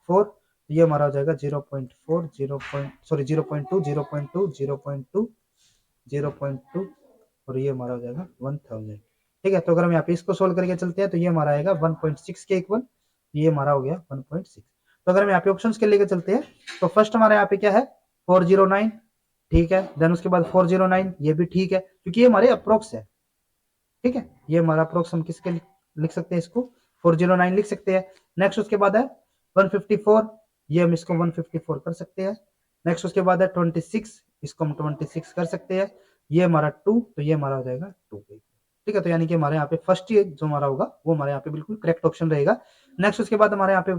4, ये हमारा हो जाएगा 0.4 0.2 0.2 0.2 0.2 और ये हमारा हो जाएगा 1000, ठीक है। तो अगर हम यहाँ पे इसको सोल्व करके चलते हैं तो ये हमारा आएगा 1.6 के इक्वल, ये हमारा हो गया 1.6। तो अगर हम यहाँ पे ऑप्शंस के लेके चलते हैं तो फर्स्ट हमारे यहाँ पे क्या है 409, ठीक है। देन उसके बाद 409 ये भी ठीक है क्योंकि ये हमारे अप्रोक्स है, ठीक है। ये हमारा अप्रोक्स हम किसके लिख सकते हैं, इसको 409 लिख सकते हैं। नेक्स्ट उसके बाद है 154, ये हम इसको 154 कर सकते हैं। नेक्स्ट उसके बाद है 26, इसको हम 26 कर सकते हैं। ये हमारा 2, तो ये हमारा हो जाएगा 2, ठीक है। तो यानी कि हमारे यहाँ पे फर्स्ट ही जो हमारा होगा वो हमारे यहाँ पे बिल्कुल करेक्ट ऑप्शन रहेगा। नेक्स्ट उसके बाद हमारे यहाँ पे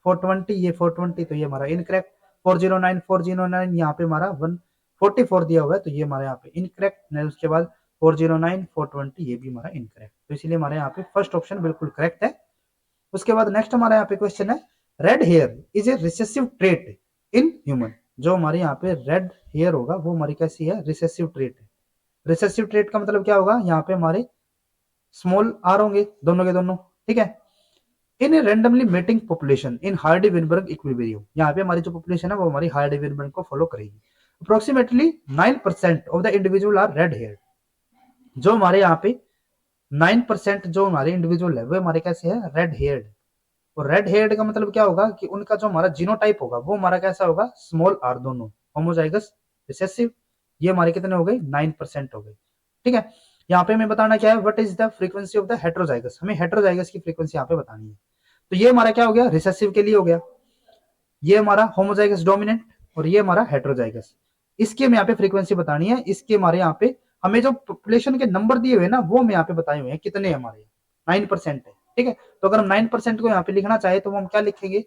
420, ये 420 तो ये हमारा इनकरेक्ट। 409 यहाँ पे हमारा 144 दिया हुआ है तो ये हमारे यहाँ पे इनकरेक्ट। नेक्स्ट उसके बाद 409 420 ये भी हमारा इनकरेक्ट, तो इसलिए हमारे यहाँ पे फर्स्ट ऑप्शन बिल्कुल करेक्ट है। उसके बाद नेक्स्ट हमारे यहाँ पे क्वेश्चन है red here is a recessive trait in human. जो हमारे यहाँ पे रेड हेयर होगा वो हमारी कैसी है, रिसेसिव ट्रेट है। रिसेसिव ट्रेट का मतलब क्या होगा, यहाँ पे हमारे स्मॉल आर होंगे दोनों के दोनों, ठीक है। In a randomly mating population in Hardy Weinberg equilibrium, यहाँ पे हमारी जो पॉपुलेशन है वो हमारी हार्डी विनबर्ग को फॉलो करेगी। Approximately 9% of the individual are red hair. जो हमारे यहाँ पे 9% जो हमारे इंडिविजुअल है वो हमारे कैसे है, रेड हेयर्ड। और रेड हेयर्ड का मतलब क्या होगा कि उनका जो हमारा जीनोटाइप होगा वो हमारा कैसा होगा, स्मॉल आर दोनों, होमोजाइगस रिसेसिव। ये हमारे कितने हो गए 9% हो गए, ठीक है। यहाँ पे हमें बताना क्या है, what is the frequency of the heterozygous, हमें हेट्रोजाइगस की फ्रीक्वेंसी यहाँ पे बतानी है। तो ये हमारा क्या हो गया, रिसेसिव के लिए हो गया, ये हमारा होमोजाइगस डोमिनेंट और ये हमारा हेट्रोजाइगस। इसकी हमें यहाँ पे फ्रीक्वेंसी बतानी है। इसके हमारे यहाँ पे हमें जो पॉपुलेशन के नंबर दिए हुए ना वो हम यहाँ पे बताए हुए हैं कितने हमारे 9% है, ठीक है। तो अगर हम 9% को यहाँ पे लिखना चाहे तो हम क्या लिखेंगे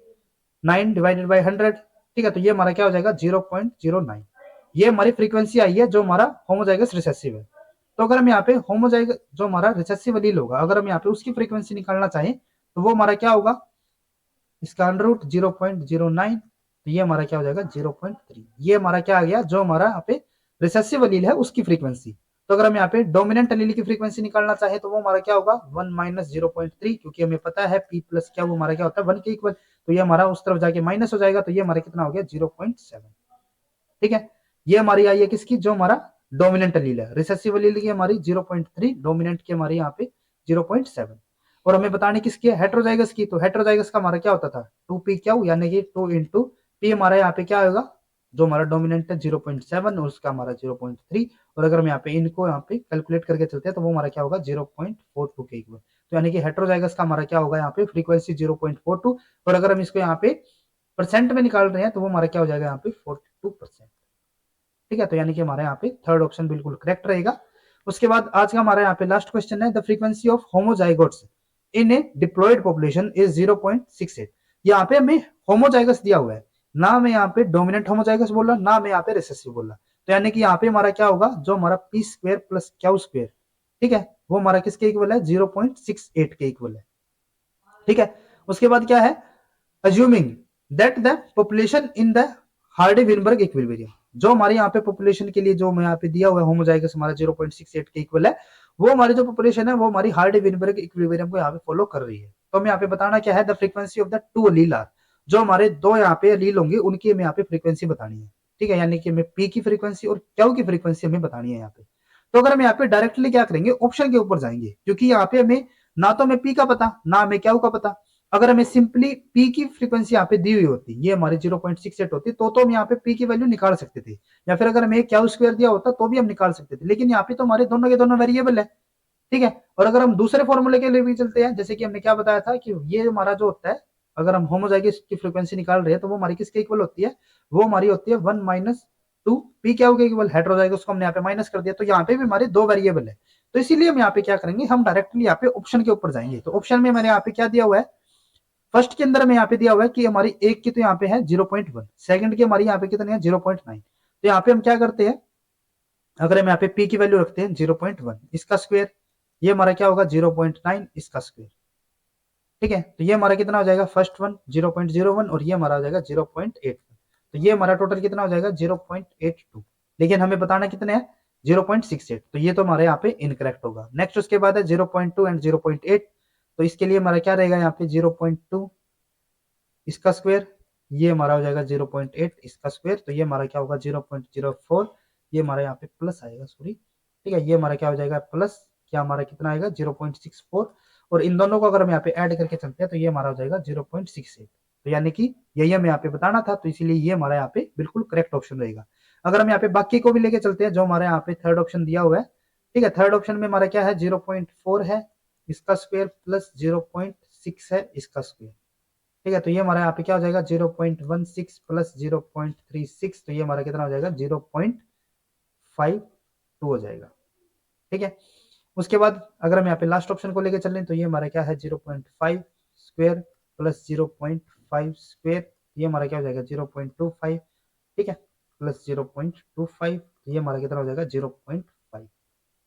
9 डिवाइडेड बाई 100, ठीक है। तो ये हमारा क्या हो जाएगा 0.09। ये हमारी फ्रीक्वेंसी आई है जो हमारा होमोजाइगस रिसेसिव है। तो अगर हम यहाँ पे होमोजाइगस जो हमारा रिसेसिव एलील होगा अगर हम यहाँ पे उसकी फ्रीक्वेंसी निकालना चाहें तो वो हमारा क्या होगा, इसका अंडर रूट 0.09, तो ये हमारा क्या हो जाएगा 0.3। ये हमारा क्या आ गया, जो हमारा यहाँ पे रिसेसिव अलील है उसकी फ्रीक्वेंसी। तो अगर हम यहाँ पे डोमिनेंट अलील की फ्रीक्वेंसी निकालना चाहे तो वो हमारा क्या होगा 1 माइनस 0.3, क्योंकि हमें पता है p प्लस क्या वो हमारा क्या होता है 1 के इक्वल, तो ये हमारा उस तरफ जाके माइनस हो जाएगा, तो ये हमारा कितना हो गया 0.7। ठीक है, ये हमारी आई है किसकी, जो हमारा डोमिनेंट अलील है। रिसेसिव अलील की हमारी 0.3, डोमिनेंट की हमारी यहाँ पे 0.7। और हमें बताने किसकी है, हेट्रोजाइगस की। तो हेट्रोजाइगस का हमारा क्या होता था 2p क्यू, यानी कि 2 इंटू पी हमारा यहाँ पे क्या होगा, जो हमारा डोमिनेंट है 0.7 और उसका हमारा 0.3। और अगर हम यहाँ पे इनको यहाँ पे कैलकुलेट करके चलते हैं तो वो हमारा क्या होगा 0.42 के इक्वल। तो यानी कि हेट्रोजाइगस का हमारा क्या होगा यहाँ पे फ्रीक्वेंसी 0.42, और अगर हम इसको यहाँ पे परसेंट में निकाल रहे हैं तो वो हमारा क्या हो जाएगा यहाँ पे 42%। ठीक है, तो यानी कि हमारे यहाँ पे थर्ड ऑप्शन बिल्कुल करेक्ट रहेगा। उसके बाद आज का हमारा यहाँ पे लास्ट क्वेश्चन है, the frequency of homozygotes in a diploid population is 0.68। यहाँ पे हमें होमोजाइगस दिया हुआ है, ना हमें यहाँ पे डोमिनेंट होमोजाइगस बोल रहा, ना हमें यहाँ पे रिसेसिव बोल रहा। तो यानी कि यहाँ पे हमारा क्या होगा, जो हमारा P square plus Q square, ठीक है, वो हमारा किसके इक्वल है 0.68 के इक्वल है। ठीक है, उसके बाद क्या है, assuming that the population in the Hardy Weinberg equilibrium, जो हमारे यहाँ पे पॉपुलेशन के लिए जो यहाँ पे दिया हुआ है होमोजाइगस हमारा 0.68 के इक्वल है, वो हमारी जो पॉपुलेशन है वो हमारी हार्डी-विनबर्ग इक्विलिब्रियम को यहाँ पे फॉलो कर रही है। तो हमें यहाँ पे बताना क्या है, the frequency of the two allele are, जो हमारे दो यहाँ पे अलील होंगे उनकी हमें यहाँ पे फ्रीक्वेंसी बतानी है। ठीक है, यानी कि हमें पी की फ्रीक्वेंसी और क्यू की फ्रीक्वेंसी हमें बतानी है यहाँ पे। तो अगर हम यहाँ पे डायरेक्टली क्या करेंगे, ऑप्शन के ऊपर जाएंगे, क्योंकि यहाँ पे हमें ना तो हमें पी का पता, ना हमें क्यू का पता। अगर हमें सिंपली पी की फ्रीक्वेंसी यहाँ पे दी हुई होती, ये हमारी 0.68 होती, तो हम यहाँ पे पी की वैल्यू निकाल सकते थे, या फिर अगर हमें क्यू स्क्वायर दिया होता तो भी हम निकाल सकते थे। लेकिन यहाँ पे तो हमारे दोनों के दोनों वेरिएबल है। ठीक है, और अगर हम दूसरे फॉर्मूले के लिए भी चलते हैं, जैसे कि हमने क्या बताया था कि ये हमारा जो होता है, अगर हम होमोजाइगस की फ्रीक्वेंसी निकाल रहे हैं तो वो हमारी किसके इक्वल होती है, वो हमारी होती है 1 माइनस 2 पी क्या के इक्वल। हेट्रोजाइगस को हमने यहाँ पे माइनस कर दिया, तो यहाँ पे भी हमारे दो वेरिएबल है। तो इसीलिए हम यहाँ पे क्या करेंगे, हम डायरेक्टली यहाँ पे ऑप्शन के ऊपर जाएंगे। तो ऑप्शन में मैंने यहाँ पे क्या दिया हुआ है, फर्स्ट के अंदर हमें यहाँ पे दिया हुआ है कि हमारी एक की तो यहाँ पे है 0.1, सेकंड की हमारी यहाँ पे कितनी है 0.9। तो यहाँ पे हम क्या करते हैं, अगर हम यहाँ पे पी की वैल्यू रखते हैं 0.1, इसका स्क्वायर, ये हमारा क्या होगा 0.9 इसका स्क्वायर। ठीक है, तो ये हमारा कितना हो जाएगा, फर्स्ट वन 0.01 और ये हमारा हो जाएगा 0.81, तो ये हमारा टोटल कितना हो जाएगा 0.82। लेकिन हमें बताना कितने हैं 0.68, तो ये तो हमारे यहाँ पे इनकरेक्ट होगा। नेक्स्ट उसके बाद है 0.2 एंड 0.8, तो इसके लिए हमारा क्या रहेगा यहाँ पे 0.2 इसका स्क्वायर, ये हमारा हो जाएगा 0.8 इसका स्क्वायर, तो ये हमारा क्या होगा 0.04, ये हमारा यहाँ पे प्लस आएगा, सॉरी। ठीक है, ये हमारा क्या हो जाएगा प्लस, क्या हमारा कितना आएगा 0.64, और इन दोनों को अगर हम यहाँ पे ऐड करके चलते हैं तो ये हमारा हो जाएगा 0.68। तो यानी कि यही हमें यहाँ पे बताना था, तो इसीलिए ये हमारा यहाँ पे बिल्कुल करेक्ट ऑप्शन रहेगा। अगर हम यहाँ पे बाकी को भी लेके चलते हैं, जो हमारे यहाँ पे थर्ड ऑप्शन दिया हुआ है, ठीक है, थर्ड ऑप्शन में हमारा क्या है 0.4 है इसका स्क्वायर प्लस 0.6 है इसका स्क्वायर। ठीक है, तो ये हमारा यहाँ पे क्या हो जाएगा 0.16 प्लस 0.36, तो ये हमारा कितना हो जाएगा 0.52 हो जाएगा। ठीक है, उसके बाद अगर हम यहाँ पे लास्ट ऑप्शन को लेके चल रहे हैं तो ये हमारा क्या है 0.5 स्क्वायर प्लस 0.5 स्क्वायर, ये हमारा क्या हो जाएगा 0.25। ठीक है, प्लस 0.25, ये हमारा कितना हो जाएगा 0.5।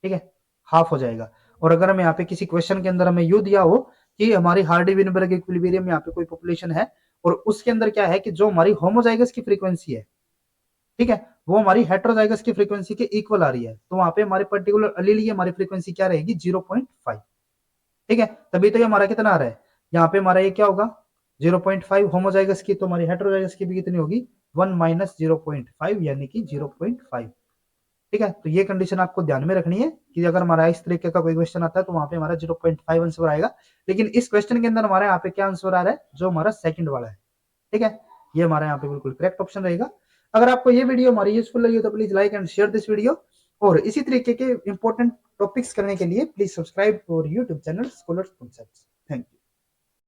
ठीक है, हाफ हो जाएगा। और अगर हम यहाँ पे किसी क्वेश्चन के अंदर हमें यू दिया हो कि हमारी हार्डी-विनबर्ग इक्विलिब्रियम यहाँ पे कोई पॉपुलेशन है और उसके अंदर क्या है कि जो हमारी होमोजाइगस की फ्रीक्वेंसी है, ठीक है, वो हमारी हेट्रोजाइगस की फ्रीक्वेंसी के इक्वल आ रही है, तो वहां पे हमारे पर्टिकुलर अलील की हमारी फ्रीक्वेंसी क्या रहेगी 0.5। ठीक है, तभी तो ये हमारा कितना आ रहा है, यहाँ पे हमारा ये क्या होगा 0.5 होमोजाइगस की, तो हमारी हेट्रोजाइगस की भी कितनी होगी 1 माइनस 0.5 यानी कि 0.5। ठीक है, तो ये कंडीशन आपको ध्यान में रखनी है कि अगर हमारा इस तरीके का कोई क्वेश्चन आता है तो वहां पे हमारा 0.5 आंसर आएगा। लेकिन इस क्वेश्चन के अंदर हमारे यहाँ पे क्या आंसर आ रहा है, जो हमारा सेकंड वाला है। ठीक है, ये हमारा यहाँ पे बिल्कुल करेक्ट ऑप्शन रहेगा। अगर आपको ये वीडियो हमारी यूजफुल लगी तो please like and share this video, और इसी तरीके के इंपॉर्टेंट टॉपिक्स करने के लिए please subscribe to our YouTube channel scholars concepts. Thank you.